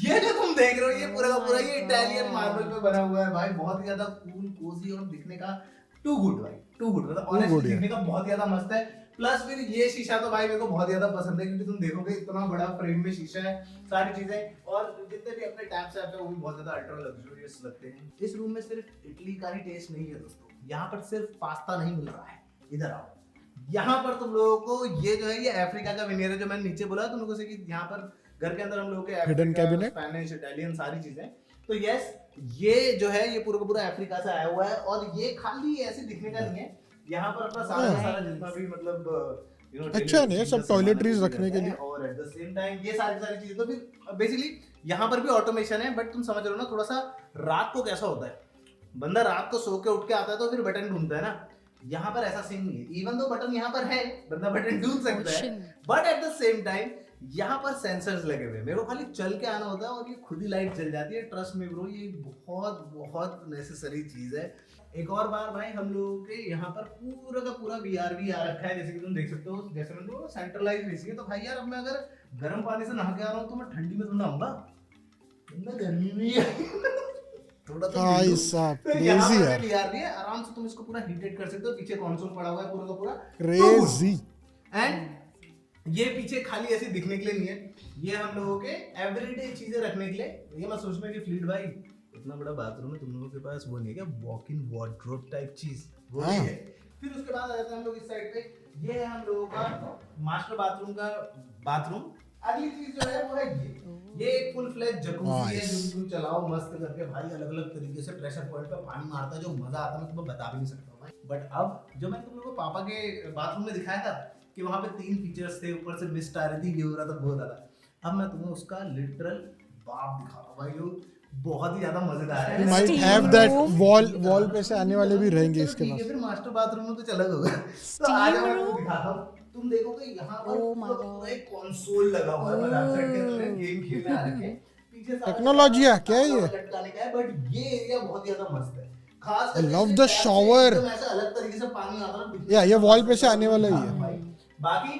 ये जो तुम देख रहे हो ये पूरा का पूरा ये इटालियन मार्बल पे बना हुआ है भाई। बहुत ही ज्यादा कूल, कोजी और दिखने का टू गुड भाई, टू गुड। मतलब ऑनेस्टली दिखने का बहुत ज्यादा मस्त है। प्लस फिर ये शीशा तो भाई मेरे को बहुत ज्यादा पसंद है, क्योंकि तुम देखोगे इतना बड़ा फ्रेम में शीशा है, सारी चीजें। और जितने भी अपने टैप्स है वो भी बहुत ज्यादा अल्ट्रा लग्जरियस लगते हैं। इस रूम में सिर्फ इडली का ही टेस्ट नहीं है दोस्तों, यहाँ पर सिर्फ पास्ता नहीं मिल रहा है। इधर आओ, यहाँ पर तुम लोगों को ये जो है ये अफ्रीका का विनियर है, जो मैंने नीचे बोला तुम लोगों से कि यहाँ पर घर के अंदर हम लोगों के हिडन कैबिनेट, स्पेनिश, इटालियन सारी चीजें। तो यस ये जो है ये पूरा का पूरा अफ्रीका से आया हुआ है। और ये खाली ऐसे दिखने का नहीं है, यहाँ पर अपना सारा जितना भी मतलब अच्छा नहीं, सब टॉयलेटरीज रखने के लिए। और एट द सेम टाइम ये सारी चीजें। तो फिर बेसिकली यहाँ पर भी ऑटोमेशन है। बट तुम समझ रहे हो ना थोड़ा सा रात को कैसा होता है, बंदा रात को सो के उठ के आता है तो फिर बटन ढूंढता है ना। यहाँ पर ऐसा सीन नहीं है। इवन दो बटन यहाँ पर है, बंदा बटन ढूंढ सकता है, but at the same time यहाँ पर सेंसर्स लगे हुए हैं। मेरे को खाली चल के आना होता है और ये खुद ही लाइट जल जाती है। ट्रस्ट मी ब्रो, ये बहुत बहुत नेसेसरी चीज है। एक और बार भाई हम लोगों के यहाँ पर पूरा का पूरा VRV आ रखा है, जैसे कि तुम देख सकते हो। जैसे मैंने बोला सेंट्रलाइज एसी है, तो भाई यार अब मैं अगर गर्म पानी से नहा के आ रहा हूँ तो मैं ठंडी में तो नहाऊंगा, गर्मी में थोड़ा तो क्रेजी यार। VRV है, आराम से तुम इसको पूरा हीटेड कर सकते हो। पीछे कंसोल पड़ा हुआ है पूरा का पूरा, क्रेजी। एंड ये पीछे खाली ऐसे दिखने के लिए नहीं है, ये हम लोगों के एवरीडे चीजें रखने के लिए। ये मैं सोच में कि फ्लीट भाई इतना बड़ा बाथरूम है, तुम लोगों के पास वो नहीं है क्या वॉक इन वार्डरोब टाइप चीज? वो नहीं है। फिर उसके बाद आ जाते हैं हम लोग इस साइड पे। ये है हम लोगों का मास्टर बाथरूम का बाथरूम। अगली चीज जो है वो है ये एक फुल फ्लैश जकूजी है जो तुम चलाओ मस्त करके भाई, अलग अलग तरीके से प्रेशर पॉइंट पे पानी मारता है, जो मजा आता है मैं तुम्हें बता भी नहीं सकता भाई। बट अब जो मैं तुम लोगों को पापा के बाथरूम में दिखाया था कि वहां पे 3 फीचर्स थे, ऊपर से मिस्ट आ रही थी, ये हो रहा था, बहुत ज्यादा। अब मैं तुम्हें उसका लिटरल बाप दिखा रहा हूं भाई, जो बहुत ही ज्यादा मजेदार है। माइट हैव दैट वॉल पे से आने वाले भी रहेंगे इसके पास। फिर मास्टर बाथरूम में कुछ अलग होगा। तो आज मैं तुम्हें दिखाता हूं, तुम देखोगे यहाँ पर पूरा एक कंसोल लगा हुआ है, मतलब सेट के अंदर गेम खेलने आ रखे। पीछे टेक्नोलॉजी है क्या है ये? लटकाने का है, बट ये एरिया बहुत ही ज्यादा मस्त है। खास I love the shower. ऐसा अलग तरीके से पानी आता है ना। या ये वॉल पे से आने वाला ही है। भाई बाकी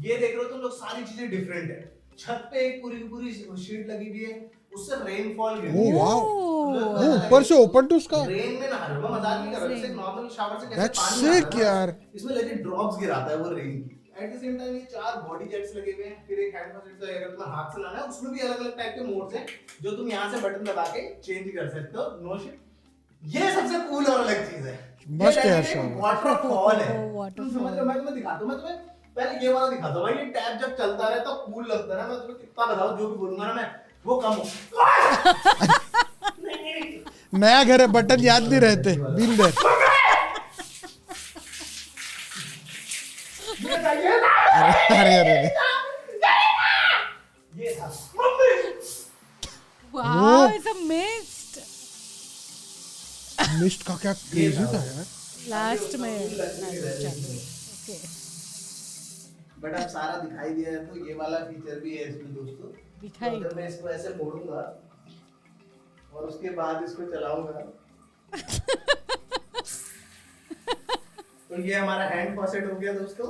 ये देख रहे हो तुम लोग, सारी चीजें डिफरेंट है। छत पे एक पूरी की पूरी शीट लगी हुई है, उससे रेनफॉल गिर रही है। ओह वाओ, ऊपर से ओपन टू उसका। रेन में नहा रहे हो, मजाक नहीं कर रहा, जैसे नॉर्मल शावर से कैसे That's पानी आता है sick ना, यार। इसमें लेकिन ड्रॉप्स गिराता है वो रेन की। एट द सेम टाइम ये 4 बॉडी जेट्स लगे हुए हैं, फिर एक हैंड फॉसेट है, अगर तुम्हें हाथ से लाना है उसमें भी अलग अलग टाइप के मोड्स हैं जो तुम यहां से बटन दबा के चेंज कर सकते हो। नो शिट, ये सबसे कूल और अलग चीज है। मस्त है यार शावर। वाटरफॉल है, तुम समझ रहे हो? मैं तुम्हें दिखाता हूं, मैं तुम्हें पहले ये वाला दिखाता हूं भाई। ये टैप जब चलता रहे तो कूल लगता है ना। मैं तुम्हें कितना बताऊं, जो भी बोलूंगा ना मैं वो कम हो। नया घर है, बटन याद नहीं रहते। Been there. अरे अरे ये था wow, it's a mist mist का क्या क्रेजी था यार। लास्ट में। ओके, बट अब सारा दिखाई दिया है तो ये वाला फीचर भी है इसमें दोस्तों। दिखाई तो अगर मैं इसको ऐसे मोड़ूंगा और उसके बाद इसको चलाऊंगा तो ये हमारा हैंड फॉसेट हो गया दोस्तों।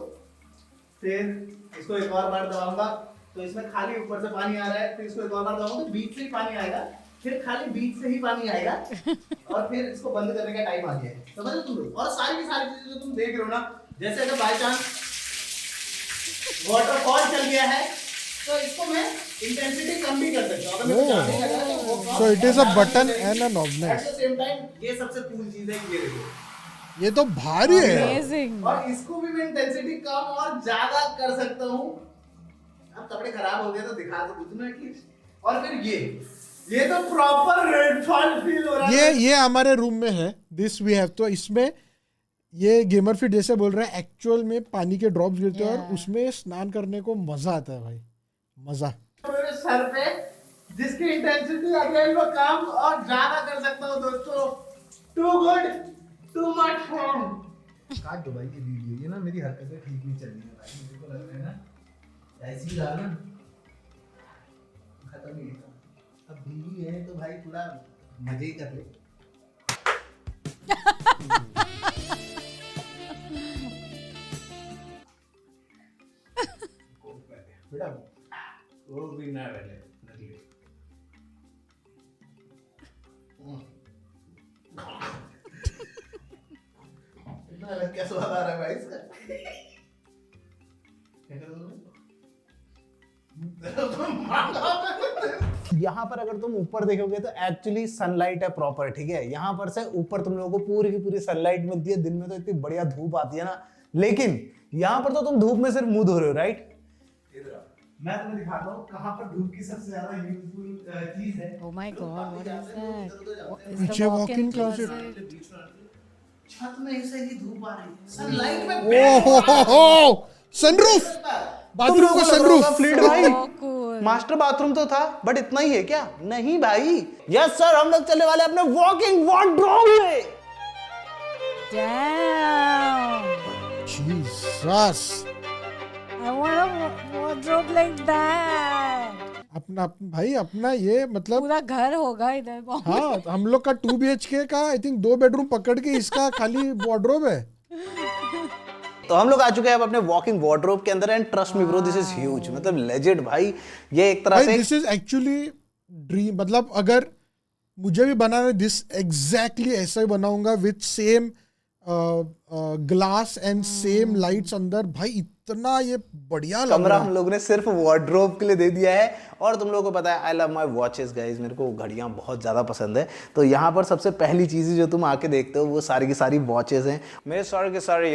फिर इसको एक और बार दबाऊंगा तो इसमें खाली ऊपर से पानी आ रहा है, फिर इसको एक और बार दबाऊंगा तो बीच से ही पानी आएगा, फिर खाली बीच से ही पानी आएगा और फिर इसको बंद करने का टाइम आ गया है। समझ रहे तुम लोग? और सारी की सारी चीजें जो तुम देख रहे हो ना, जैसे अगर बाय चांस वाटरफॉल चल गया है तो इसको मैं इंटेंसिटी कम भी कर सकता हूं। अगर मैं जाने लगा तो वो So it is a button and a knob, at nice. The same time ये सबसे कूल चीज है, ये देखो। ये तो भारी है। अमेजिंग। और इसको भी मैं इंटेंसिटी कम और ज्यादा कर सकता हूँ। अब कपड़े खराब हो गए तो दिखा तो दूं ना एटलीस्ट। और फिर ये तो प्रॉपर रेनफॉल फील हो रहा है। ये हमारे रूम में है, दिस वी हैव। तो इसमें ये गेमर फिट जैसे बोल रहा है, एक्चुअल में पानी के ड्रॉप्स गिरते हैं और उसमें स्नान करने को मजा आता है भाई, मजा। मेरे सर पे जिसकी इंटेंसिटी अगेन वो कम और ज्यादा कर सकता हूँ दोस्तों। Too good too much fun. काट दो भाई ये वीडियो, ये ना मेरी हरकतें ठीक नहीं चल रही है भाई, मुझे को लग रहा है ना ऐसी ही रहा ना, खत्म ही है। अब बीवी है तो भाई पूरा मजे ही कर ले। बेटा वो भी ना पहले नकली। इतना अलग क्या स्वाद आ रहा है भाई इसका। यहाँ पर अगर तुम ऊपर देखोगे तो एक्चुअली सनलाइट है प्रॉपर, ठीक है। यहाँ पर से ऊपर तुम लोगों को पूरी की पूरी सनलाइट मिलती है। दिन में तो इतनी बढ़िया धूप आती है ना, लेकिन यहाँ पर तो तुम धूप में सिर्फ मुंह धो रहे हो, राइट। मैं तुम्हें दिखाता हूँ कहाँ पर धूप की सबसे ज्यादा यूजफुल चीज है। Oh my God, what is that? Is पीछे the walk-in walk-in closet. छत में से ही धूप आ रही है, सनलाइट में ओहो, सनरूफ, बाथरूम का सनरूफ। फ्लीट भाई So cool. मास्टर बाथरूम तो था, बट इतना ही है क्या? नहीं भाई, यस सर, हम लोग चलने वाले अपने वॉकिंग वार्डरोब में। Damn. Jesus, I want a wardrobe like that. अपना भाई अपना ये मतलब। पूरा घर होगा इधर। हाँ, हम लोग का 2 BHK का आई थिंक 2 बेडरूम पकड़ के इसका खाली वार्डरोब है। तो हम लोग आ चुके हैं अब अपने वॉकिंग वार्डरोब के अंदर, and trust me bro, this is huge, मतलब लेजेंड भाई। ये एक तरह से दिस इज एक्चुअली ड्रीम। मतलब अगर मुझे भी बनाना है, दिस एग्जैक्टली ऐसा ही बनाऊंगा with same glass and same lights अंदर। भाई इतना ये बढ़िया लग कमरा रहा हम है। लोग ने सिर्फ वार्डरोब के लिए दे दिया है। और तुम लोगों को पता है I love my watches guys, मेरे को घड़ियां बहुत ज़्यादा पसंद है। तो यहाँ पर सबसे पहली चीज़ जो तुम आके देखते हो वो सारी की सारी वॉचेस हैं। मेरे सारे के सारे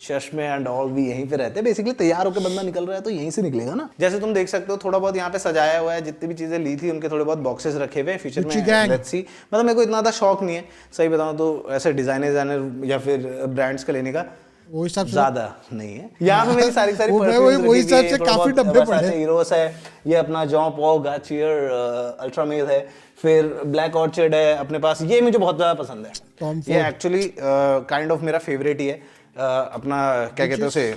चश्मे एंड ऑल भी यहीं पे रहते हैं। बेसिकली तैयार होकर बंदा निकल रहा है तो यहीं से निकलेगा ना। जैसे तुम देख सकते हो थोड़ा बहुत यहाँ पे सजाया हुआ है, जितनी भी चीजें ली थी उनके थोड़े बहुत बॉक्सेस रखे हुए फ्यूचर में। लेट्स सी, मतलब मेरे को इतना ज़्यादा शौक नहीं है सही बताऊं तो ऐसे डिजाइनर या फिर ब्रांड्स का लेने का, वो हिसाब से ज्यादा नहीं है। यहाँ पे मेरी सारी वो हिसाब से काफी डब्बे पड़े हैं। हीरोस है, ये अपना जॉन पॉल गार्चियर अल्ट्रामेल है, फिर ब्लैक ऑर्चिड है अपने पास, ये मुझे बहुत ज्यादा पसंद है। ये एक्चुअली काइंड ऑफ मेरा फेवरेट ही है। अपना क्या कहते हैं उसे,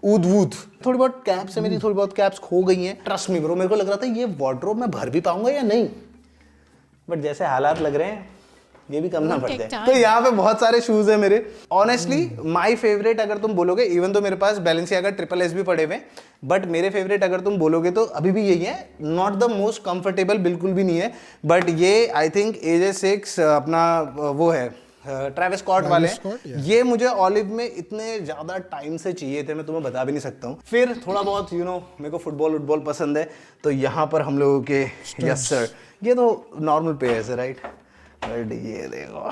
ऊद वूद। थोड़ी बहुत कैप्स है मेरी, थोड़ी बहुत कैप्स खो गई हैं। ट्रस्ट मी ब्रो, मेरे को लग रहा था ये वार्डरोब मैं भर भी पाऊंगा या नहीं, बट जैसे हालात लग रहे हैं ये भी करना पड़ता है। तो यहाँ पे बहुत सारे शूज है मेरे। ऑनेस्टली माय फेवरेट अगर तुम बोलोगे, इवन तो मेरे पास बैलेंसियागा ट्रिपल एस भी पड़े हुए, बट मेरे फेवरेट अगर तुम बोलोगे तो अभी भी यही है। नॉट द मोस्ट कंफर्टेबल बिल्कुल भी नहीं है, बट ये आई थिंक AJ6 अपना वो है ट्रैविस स्कॉट वाले हैं। ये मुझे ऑलिव में इतने ज्यादा टाइम से चाहिए थे, मैं तुम्हें बता भी नहीं सकता हूँ। फिर थोड़ा बहुत मेरे को फुटबॉल पसंद है, तो यहाँ पर हम लोगों के यस सर, ये तो नॉर्मल पेयर्स है राइट, बट ये देखो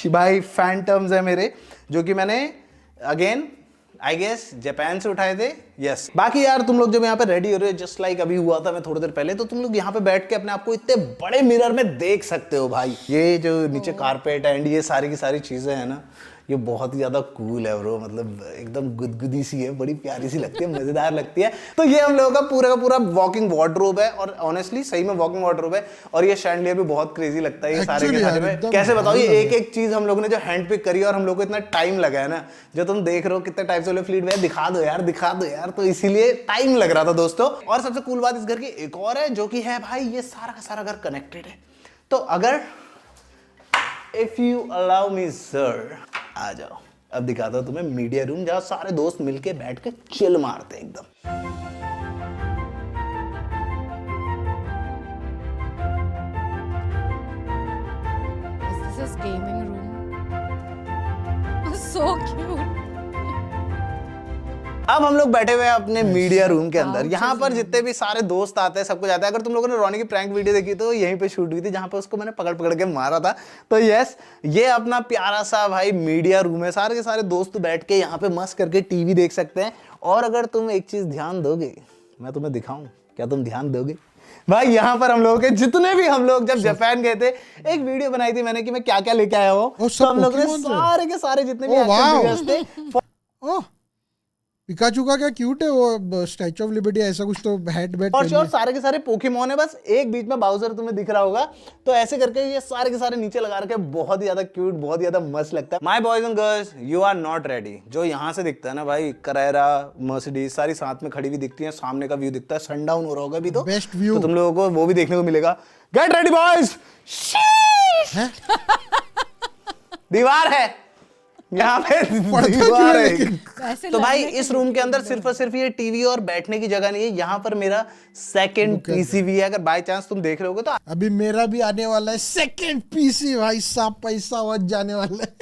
भाई फैंटम्स है मेरे, जो कि मैंने अगेन आई गेस जापान से उठाए थे। यस बाकी यार तुम लोग जब यहाँ पे रेडी हो रहे हो जस्ट लाइक अभी हुआ था मैं थोड़ी देर पहले, तो तुम लोग यहाँ पे बैठ के अपने आप को इतने बड़े मिरर में देख सकते हो भाई। ये जो नीचे कारपेट एंड ये सारी की सारी चीजें हैं ना, ये बहुत ही ज्यादा कूल है ब्रो, मतलब एकदम गुदगुदी सी है, बड़ी प्यारी सी लगती है, मजेदार लगती है। तो ये हम लोगों का पूरा वॉकिंग वार्डरोब है, और ऑनेस्टली सही में वॉकिंग वार्डरोब है। और ये शैंडलियर भी बहुत क्रेजी लगता है, ये सारे के सारे में कैसे बताओ, ये एक एक चीज हम लोगों ने जो हैंड पिक करी और हम लोग को इतना टाइम लगा है ना, जो तुम देख रहे हो कितने टाइप से फ्लीट में दिखा दो यार, तो इसीलिए टाइम लग रहा था दोस्तों। और सबसे कूल बात इस घर की एक और है, जो कि है भाई ये सारा का सारा घर कनेक्टेड है। तो अगर if you allow me sir, आ जाओ अब दिखाता हूं तुम्हें मीडिया रूम, जहां सारे दोस्त मिलके बैठ के चिल मारते हैं एकदम। This is gaming room. So cute. अब हम लोग बैठे हुए हैं अपने मीडिया रूम के अंदर। यहाँ पर जितने भी सारे दोस्त आते हैं, सब कुछ आता है। अगर तुम लोगों ने रोनी की प्रैंक वीडियो देखी तो यहीं पे शूट हुई थी, जहाँ पे उसको मैंने पकड़ के मारा था। तो यस, ये अपना प्यारा सा भाई मीडिया रूम है। सारे के सारे दोस्त बैठ के यहाँ पे मस्त करके टीवी देख सकते हैं। और अगर तुम एक चीज ध्यान दोगे, मैं तुम्हें दिखाऊं, क्या तुम ध्यान दोगे भाई? यहाँ पर हम लोगों के जितने भी, हम लोग जब जापान गए थे एक वीडियो बनाई थी मैंने कि मैं क्या क्या लेके आया हूँ, तो हम लोग ने सारे के सारे जितने भी एक्शन फिगर्स थे, पिकाचू का क्या क्यूट है वो, स्टैच्यू ऑफ लिबर्टी ऐसा कुछ तो हैट बैट, और श्योर सारे के सारे पोकेमॉन है। बस एक बीच में बाउजर तुम्हें दिख रहा होगा, तो ऐसे करके ये सारे के सारे नीचे लगा रखे, बहुत ही ज्यादा क्यूट, बहुत ही ज्यादा मस्त लगता है। My boys and girls, you are not ready. जो यहाँ से दिखता है ना भाई, करेरा, मर्सिडीज सारी साथ में खड़ी हुई दिखती है, सामने का व्यू दिखता है, सनडाउन हो रहा होगा अभी तो बेस्ट व्यू, तो तुम लोगों को वो भी देखने को मिलेगा। गेट रेडी बॉयज, दीवार है यहाँ पे, दीवार है। तो भाई इस रूम के अंदर सिर्फ और सिर्फ ये टीवी और बैठने की जगह नहीं है, यहाँ पर मेरा सेकंड पीसी भी है। अगर बाय चांस तुम देख रहे होगे तो अभी मेरा भी आने वाला है सेकंड पीसी भाई साहब, पैसा बच जाने वाला है।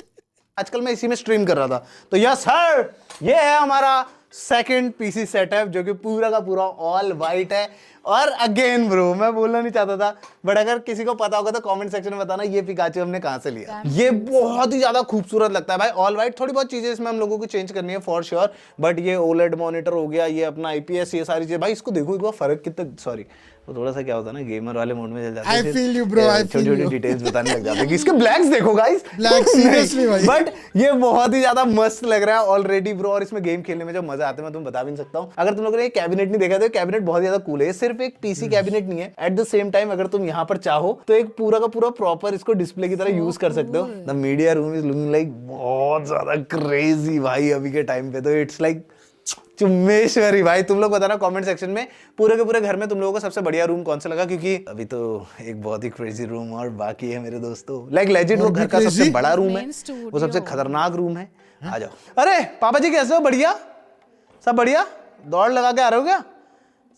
आजकल मैं इसी में स्ट्रीम कर रहा था। तो यस सर, ये है हमारा सेकंड पीसी सेटअप, जो कि पूरा का पूरा ऑल वाइट है। और अगेन ब्रो, मैं बोलना नहीं चाहता था, बट अगर किसी को पता होगा तो कमेंट सेक्शन में बताना ये पिकाचू हमने कहां से लिया। ये बहुत ही ज्यादा खूबसूरत लगता है भाई, ऑल वाइट। थोड़ी बहुत चीजें इसमें हम लोगों को चेंज करनी है फॉर श्योर, बट ये ओलेड मॉनिटर हो गया, ये अपना IPS, ये सारी चीजें भाई, इसको देखो एक बार फर्क कितना, सॉरी वो थोड़ा सा क्या होता है ना, गेमर वाले मोड में चल जाते हैं, छोटी-छोटी डिटेल्स बताने लग जाते हैं कि इसके ब्लैक्स देखो गाइस, ब्लैक सीरियसली भाई, बट ये बहुत ही ज्यादा मस्त लग रहा है ऑलरेडी ब्रो। और इसमें गेम खेलने में जो मजा आता है मैं तुम्हें बता भी नहीं सकता हूँ। अगर तुम लोगों ने कैबिनेट नहीं देखा तो कैबिनेट बहुत ज्यादा कूल है। सिर्फ एक पीसी कैबिनेट नहीं है, एट द सेम टाइम अगर तुम यहाँ पर चाहो तो एक पूरा का पूरा प्रॉपर इसको डिस्प्ले की तरह यूज कर सकते हो। The media room is looking like बहुत ज्यादा क्रेजी भाई अभी के टाइम पे, तो इट्स लाइक चुम्मेश्वरी भाई। तुम लोग बताना कमेंट सेक्शन में पूरे के पूरे घर में तुम लोगों को सबसे बढ़िया रूम कौन सा लगा, क्योंकि अभी तो एक बहुत ही क्रेजी रूम और बाकी है मेरे दोस्तों। लाइक लेजेंड वो घर का सबसे बड़ा रूम है, वो सबसे खतरनाक रूम है। आ जाओ। अरे पापा जी कैसे हो? बढ़िया, सब बढ़िया। दौड़ लगा के आ रहे हो क्या?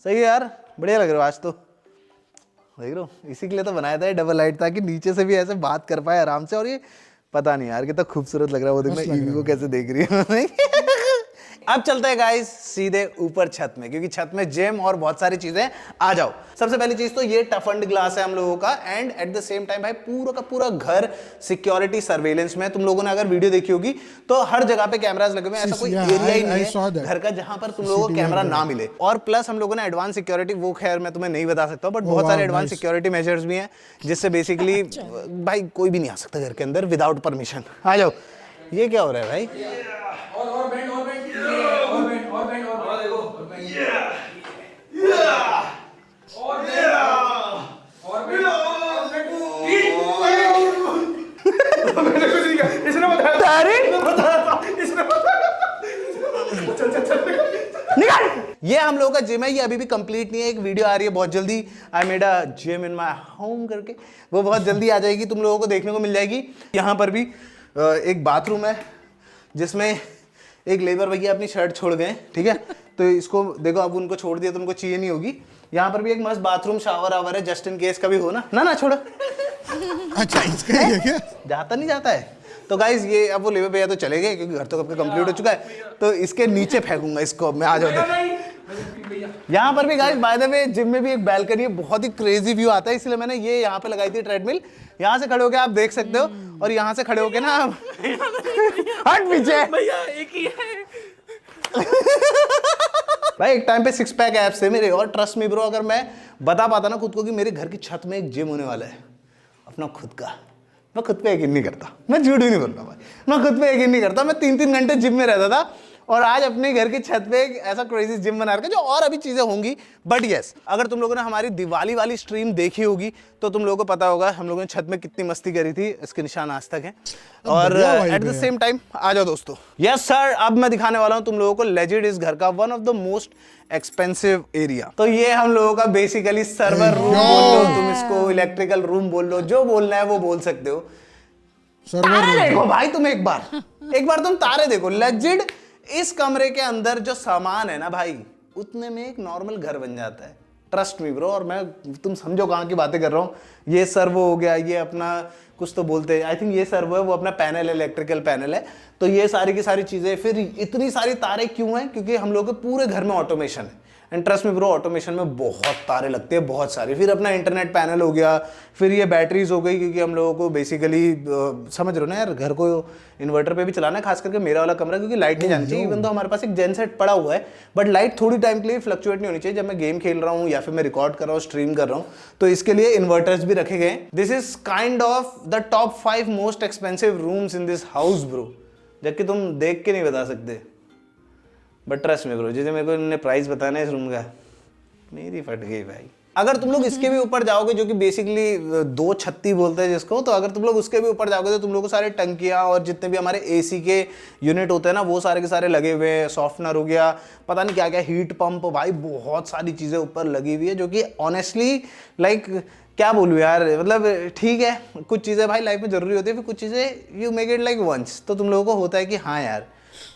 सही है यार, बढ़िया लग रहे हो आज तो। देख रहे हो, इसी के लिए तो बनाया था ये डबल लाइट, ताकि नीचे से भी ऐसे बात कर पाए आराम से। और ये पता नहीं यार कितना खूबसूरत लग रहा है, वो देखना ईवी को कैसे देख रही है। अब चलते हैं गाइस सीधे ऊपर छत में, क्योंकि छत में जिम और बहुत सारी चीजें। आ जाओ। सबसे पहली चीज तो ये टफन्ड ग्लास है हम लोगों का, and eight the same time भाई पूरा का पूरा घर सिक्योरिटी सर्वेलेंस में। तुम लोगों ने अगर वीडियो देखी होगी तो हर जगह पे कैमरास लगे हुए हैं, ऐसा कोई एरिया ही नहीं है घर का जहां पर तुम लोगों को कैमरा ना मिले। और प्लस हम लोगों ने एडवांस सिक्योरिटी, वो खैर मैं तुम्हें नहीं बता सकता, बट बहुत सारे एडवांस सिक्योरिटी मेजर्स भी हैं जिससे बेसिकली भाई कोई भी नहीं आ सकता घर के अंदर विदाउट परमिशन। आ जाओ। ये क्या हो रहा है भाई? ये हम लोगों का जिम है, ये अभी भी कंप्लीट नहीं है। एक वीडियो आ रही है बहुत जल्दी, I made a gym in my home करके, वो बहुत जल्दी आ जाएगी, तुम लोगों को देखने को मिल जाएगी। यहाँ पर भी एक बाथरूम है जिसमें एक लेबर भैया अपनी शर्ट छोड़ गए, ठीक है, तो इसको देखो, अब उनको छोड़ दिया तो उनको चाहिए नहीं होगी। यहाँ पर भी एक मस्त बाथरूम शावर आवर है, जस्ट इन केस कभी हो ना छोड़ो। अच्छा इसका ही है क्या? जाता नहीं जाता है तो गाइज ये अब वो लेबर भैया तो चले गए क्योंकि घर तो कब कंप्लीट हो चुका है, तो इसके नीचे फेंकूंगा इसको मैं। आ जाओ। यहाँ पर भी guys by the way gym में भी एक बैल्कनी है, बहुत ही क्रेजी व्यू आता है, इसलिए मैंने ये यहाँ पे लगाई थी ट्रेडमिल। यहाँ से खड़े होके आप देख सकते हो, और यहाँ से खड़े होके ना हट पीछे भैया एक ही है। भाई एक टाइम पे 6 पैक एब्स थे मेरे, और ट्रस्ट मी ब्रो, अगर मैं बता पाता ना खुद को कि मेरे घर की छत में एक जिम होने वाला है अपना खुद का, मैं खुद पे यकीन नहीं करता, मैं झूठ भी नहीं बोल रहा भाई, मैं खुद पे यकीन नहीं करता। मैं 3-3 घंटे जिम में रहता था, और आज अपने घर की छत पे एक ऐसा क्रेजी जिम बना रखा है, जो और अभी चीजें होंगी। बट यस, अगर तुम लोगों ने हमारी दिवाली वाली स्ट्रीम देखी होगी तो तुम लोगों को पता होगा हम लोगों ने छत में कितनी मस्ती करी थी, इसके निशान आज तक हैं। और एट द सेम टाइम आ जाओ दोस्तों। यस सर, अब मैं दिखाने वाला हूं तुम लोगों को लेजेंड इस घर का one of the most expensive area. तो ये हम लोगों का बेसिकली सर्वर रूम बोल लो, तुम इसको इलेक्ट्रिकल रूम बोल लो, जो बोलना है वो बोल सकते हो। तारे देखो भाई, तुम एक बार तुम तारे देखो। लेजेंड इस कमरे के अंदर जो सामान है ना भाई, उतने में एक नॉर्मल घर बन जाता है, ट्रस्ट मी ब्रो। और मैं, तुम समझो कहाँ की बातें कर रहा हूँ। ये सर्वो हो गया, ये अपना कुछ तो बोलते हैं, आई थिंक ये सर्वो है, वो अपना पैनल है, इलेक्ट्रिकल पैनल है। तो ये सारी की सारी चीजें, फिर इतनी सारी तारे क्यों हैं? क्योंकि हम लोग के पूरे घर में ऑटोमेशन है, and trust me bro, automation में बहुत तारे लगते हैं, बहुत सारे। फिर अपना इंटरनेट पैनल हो गया, फिर ये बैटरीज हो गई, क्योंकि हम लोगों को बेसिकली समझ रहे हो ना यार, घर को इन्वर्टर पे भी चलाना है, खास करके मेरा वाला कमरा, क्योंकि लाइट नहीं जानी चाहिए। इवन तो हमारे पास एक जेन सेट पड़ा हुआ है, बट लाइट थोड़ी टाइम के लिए फ्लक्चुएट नहीं होनी चाहिए। जब मैं गेम खेल रहा हूँ या फिर मैं रिकॉर्ड कर रहा हूँ, स्ट्रीम कर रहा हूँ, तो इसके लिए इन्वर्टर्स भी रखे गए। This is kind of the top 5 most expensive rooms in this house bro, जबकि तुम देख के नहीं बता सकते, बट ट्रस्ट में ब्रो, जैसे मेरे को इन्होंने प्राइस बताना है इस रूम का, मेरी फट गई भाई। अगर तुम लोग इसके भी ऊपर जाओगे, जो कि बेसिकली 236 बोलते हैं जिसको, तो अगर तुम लोग उसके भी ऊपर जाओगे तो तुम लोग को सारे टंकियां और जितने भी हमारे एसी के यूनिट होते हैं ना, वो सारे के सारे लगे हुए हैं। सॉफ्टनर हो गया, पता नहीं क्या क्या, हीट पंप, भाई बहुत सारी चीजें ऊपर लगी हुई है, जो कि ऑनेस्टली लाइक क्या बोलूँ यार, मतलब ठीक है, कुछ चीजें भाई लाइफ में जरूरी होती है, फिर कुछ चीजें you make it like once, तो तुम लोगों को होता है कि हाँ यार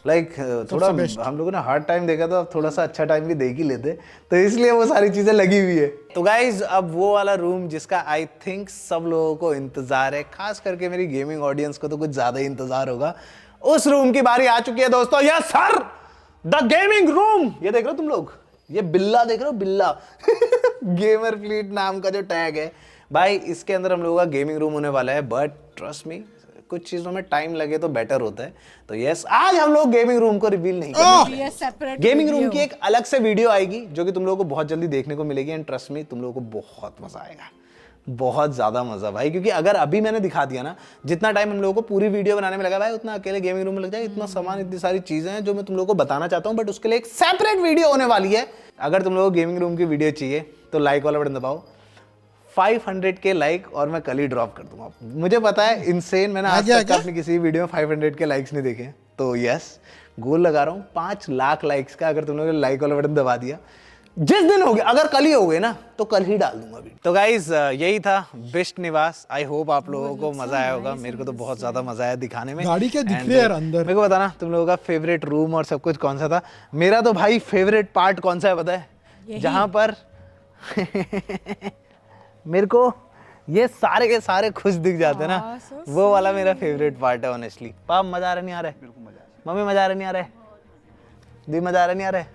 लाइक थोड़ा हम लोगों ने हार्ड टाइम देखा, तो अब थोड़ा सा अच्छा टाइम भी देख ही लेते, तो इसलिए वो सारी चीजें लगी हुई है। तो गाइज, अब वो वाला रूम जिसका आई थिंक सब लोगों को इंतजार है, खास करके मेरी गेमिंग ऑडियंस को तो कुछ ज्यादा ही इंतजार होगा, उस रूम की बारी आ चुकी है दोस्तों। Yes sir, the gaming room. ये देख रहे हो तुम लोग, ये बिल्ला देख रहे हो, बिल्ला गेमर फ्लीट नाम का जो टैग है भाई, इसके अंदर हम लोगों का गेमिंग रूम होने वाला है। बट ट्रस्ट मी, कुछ चीजों में टाइम लगे तो बेटर होता है। तो यस, आज हम लोग गेमिंग रूम को रिवील नहीं करेंगे, गेमिंग रूम की एक अलग से वीडियो आएगी जो कि तुम लोगों को बहुत जल्दी देखने को मिलेगी, एंड ट्रस्ट मी, तुम लोगों को बहुत मजा आएगा, बहुत ज्यादा मजा भाई। क्योंकि अगर अभी मैंने दिखा दिया ना, जितना टाइम हम लोगों को पूरी वीडियो बनाने में लगा भाई, उतना अकेले गेमिंग रूम में लग जाए। इतना सामान, इतनी सारी चीजें हैं जो मैं तुम लोगों को बताना चाहता हूँ, बट उसके लिए एक सेपरेट वीडियो होने वाली है। अगर तुम लोगों को गेमिंग रूम की वीडियो चाहिए तो लाइक वाला बटन दबाओ, 500 के लाइक और मैं कल ही ड्रॉप कर दूंगा। मुझे पता है इनसेन, मैंने आज तक अपनी किसी वीडियो में 500 के लाइक्स नहीं देखे, तो यस, गोल लगा रहा हूँ 5 लाख लाइक्स का। अगर तुम लोगों ने लाइक वाला बटन दबा दिया, जिस दिन हो गया, अगर कल ही हो गए ना, तो कल ही डाल दूंगा वीडियो। तो गाइज, यही था बिस्ट निवास। आई होप आप लोगों को मजा आया होगा, मेरे को तो बहुत ज्यादा मजा आया दिखाने में। गाड़ी क्या दिख रही है यार अंदर? मेरे को बताना तुम लोगों का फेवरेट रूम और सब कुछ कौन सा था। मेरा तो भाई फेवरेट पार्ट कौन सा है पता है? जहां पर मेरे को ये सारे के सारे खुश दिख जाते हैं ना, वो वाला मेरा फेवरेट पार्ट है ऑनेस्टली। पाप, मजा आ रहा नहीं आ रहा है? मम्मी, मजा आ रहा नहीं आ रहा है? दी मजा आ रहा नहीं आ रहा है?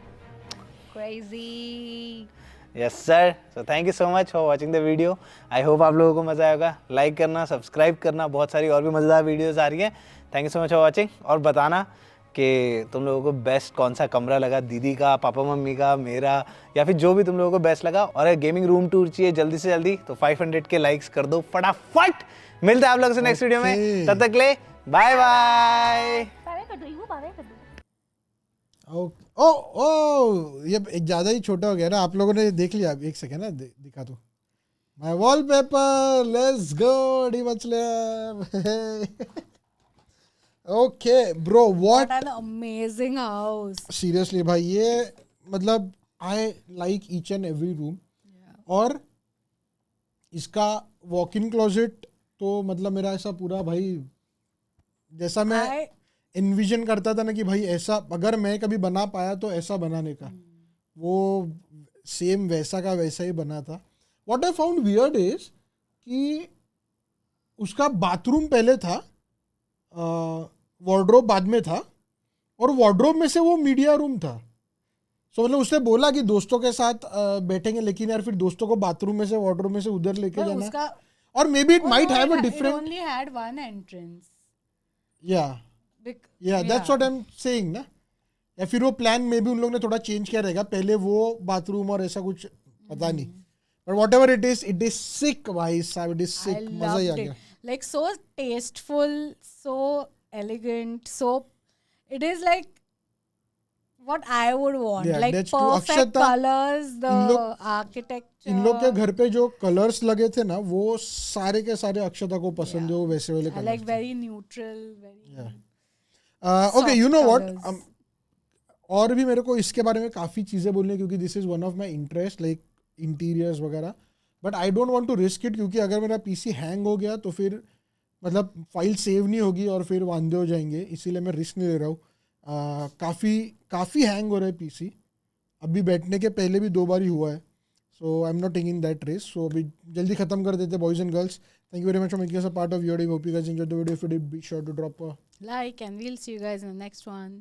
Crazy. Yes sir, so thank you so much for watching the video. I hope आप लोगों को मज़ा आएगा। लाइक करना, सब्सक्राइब करना, बहुत सारी और भी मज़ेदार वीडियोस आ रही हैं। Thank you so much for watching. और बताना कि तुम लोगों को बेस्ट कौन सा कमरा लगा, दीदी का, पापा मम्मी का, मेरा, या फिर जो भी तुम लोगों को बेस्ट लगा। और अगर गेमिंग रूम टूर चाहिए जल्दी से जल्दी तो 500 के लाइक्स कर दो फटाफट। मिलते हैं आप लोगों से नेक्स्ट वीडियो में, तब तक ले बाय बाय। ओ ओ ये एक ज़्यादा ही छोटा हो गया ना, आप लोगों ने देख लिया। एक सेकेंड ना, दिखा दो माय वॉलपेपर। लेट्स गो डी मचले। Okay bro, What what an amazing house. Seriously भाई, ये मतलब I like each and every room. और इसका वॉक इन क्लोजेट तो मतलब मेरा ऐसा पूरा भाई, जैसा मैं I इन्विजन करता था ना कि भाई ऐसा अगर मैं कभी बना पाया तो ऐसा बनाने का, वो सेम वैसा का वैसा ही बना था। What I found weird is कि उसका बाथरूम पहले था, वार्डरोब बाद में था, और वार्डरोब में से वो मीडिया रूम था। सो मतलब उसने बोला कि दोस्तों के साथ बैठेंगे, लेकिन यार फिर दोस्तों को बाथरूम में से वार्डरोब में से उधर लेके but जाना, उसका और may be it might have a it different, only had one entrance. या that's what I am saying ना। या फिर वो प्लान में भी उन लोगों ने थोड़ा चेंज किया रहेगा, पहले वो बाथरूम और ऐसा कुछ पता नहीं, but what ever it is sick भाई साहब, इट इज I सिक, मजा ही आ loved गया। it. Like so tasteful, so elegant, so it is like what I would want. Yeah, like that's true. perfect Akshata, colors, the इन लोग- architecture. इन लोग के घर पे जो कलर्स लगे थे ना, वो सारे के सारे अक्षता को पसंद है, वो वैसे वाले I like colour. very neutral, very okay, you know soft what, colours. और भी मेरे को इसके बारे में काफ़ी चीज़ें बोलनी है, क्योंकि this is one of my interest, like interiors वगैरह। But I don't want to risk it, क्योंकि अगर मेरा पीसी हैंग हो गया तो फिर मतलब फाइल सेव नहीं होगी और फिर वांदे हो जाएंगे, इसीलिए मैं रिस्क नहीं ले रहा हूँ। काफ़ी हैंग हो रहा है पीसी, अभी बैठने के पहले भी 2 बार ही हुआ है। So I am not taking that risk. So अभी जल्दी खत्म कर देते boys and girls. Thank you very much for making us a part of your day. Hope you guys enjoyed the video. If you did, be sure to drop a like, and we'll see you guys in the next one.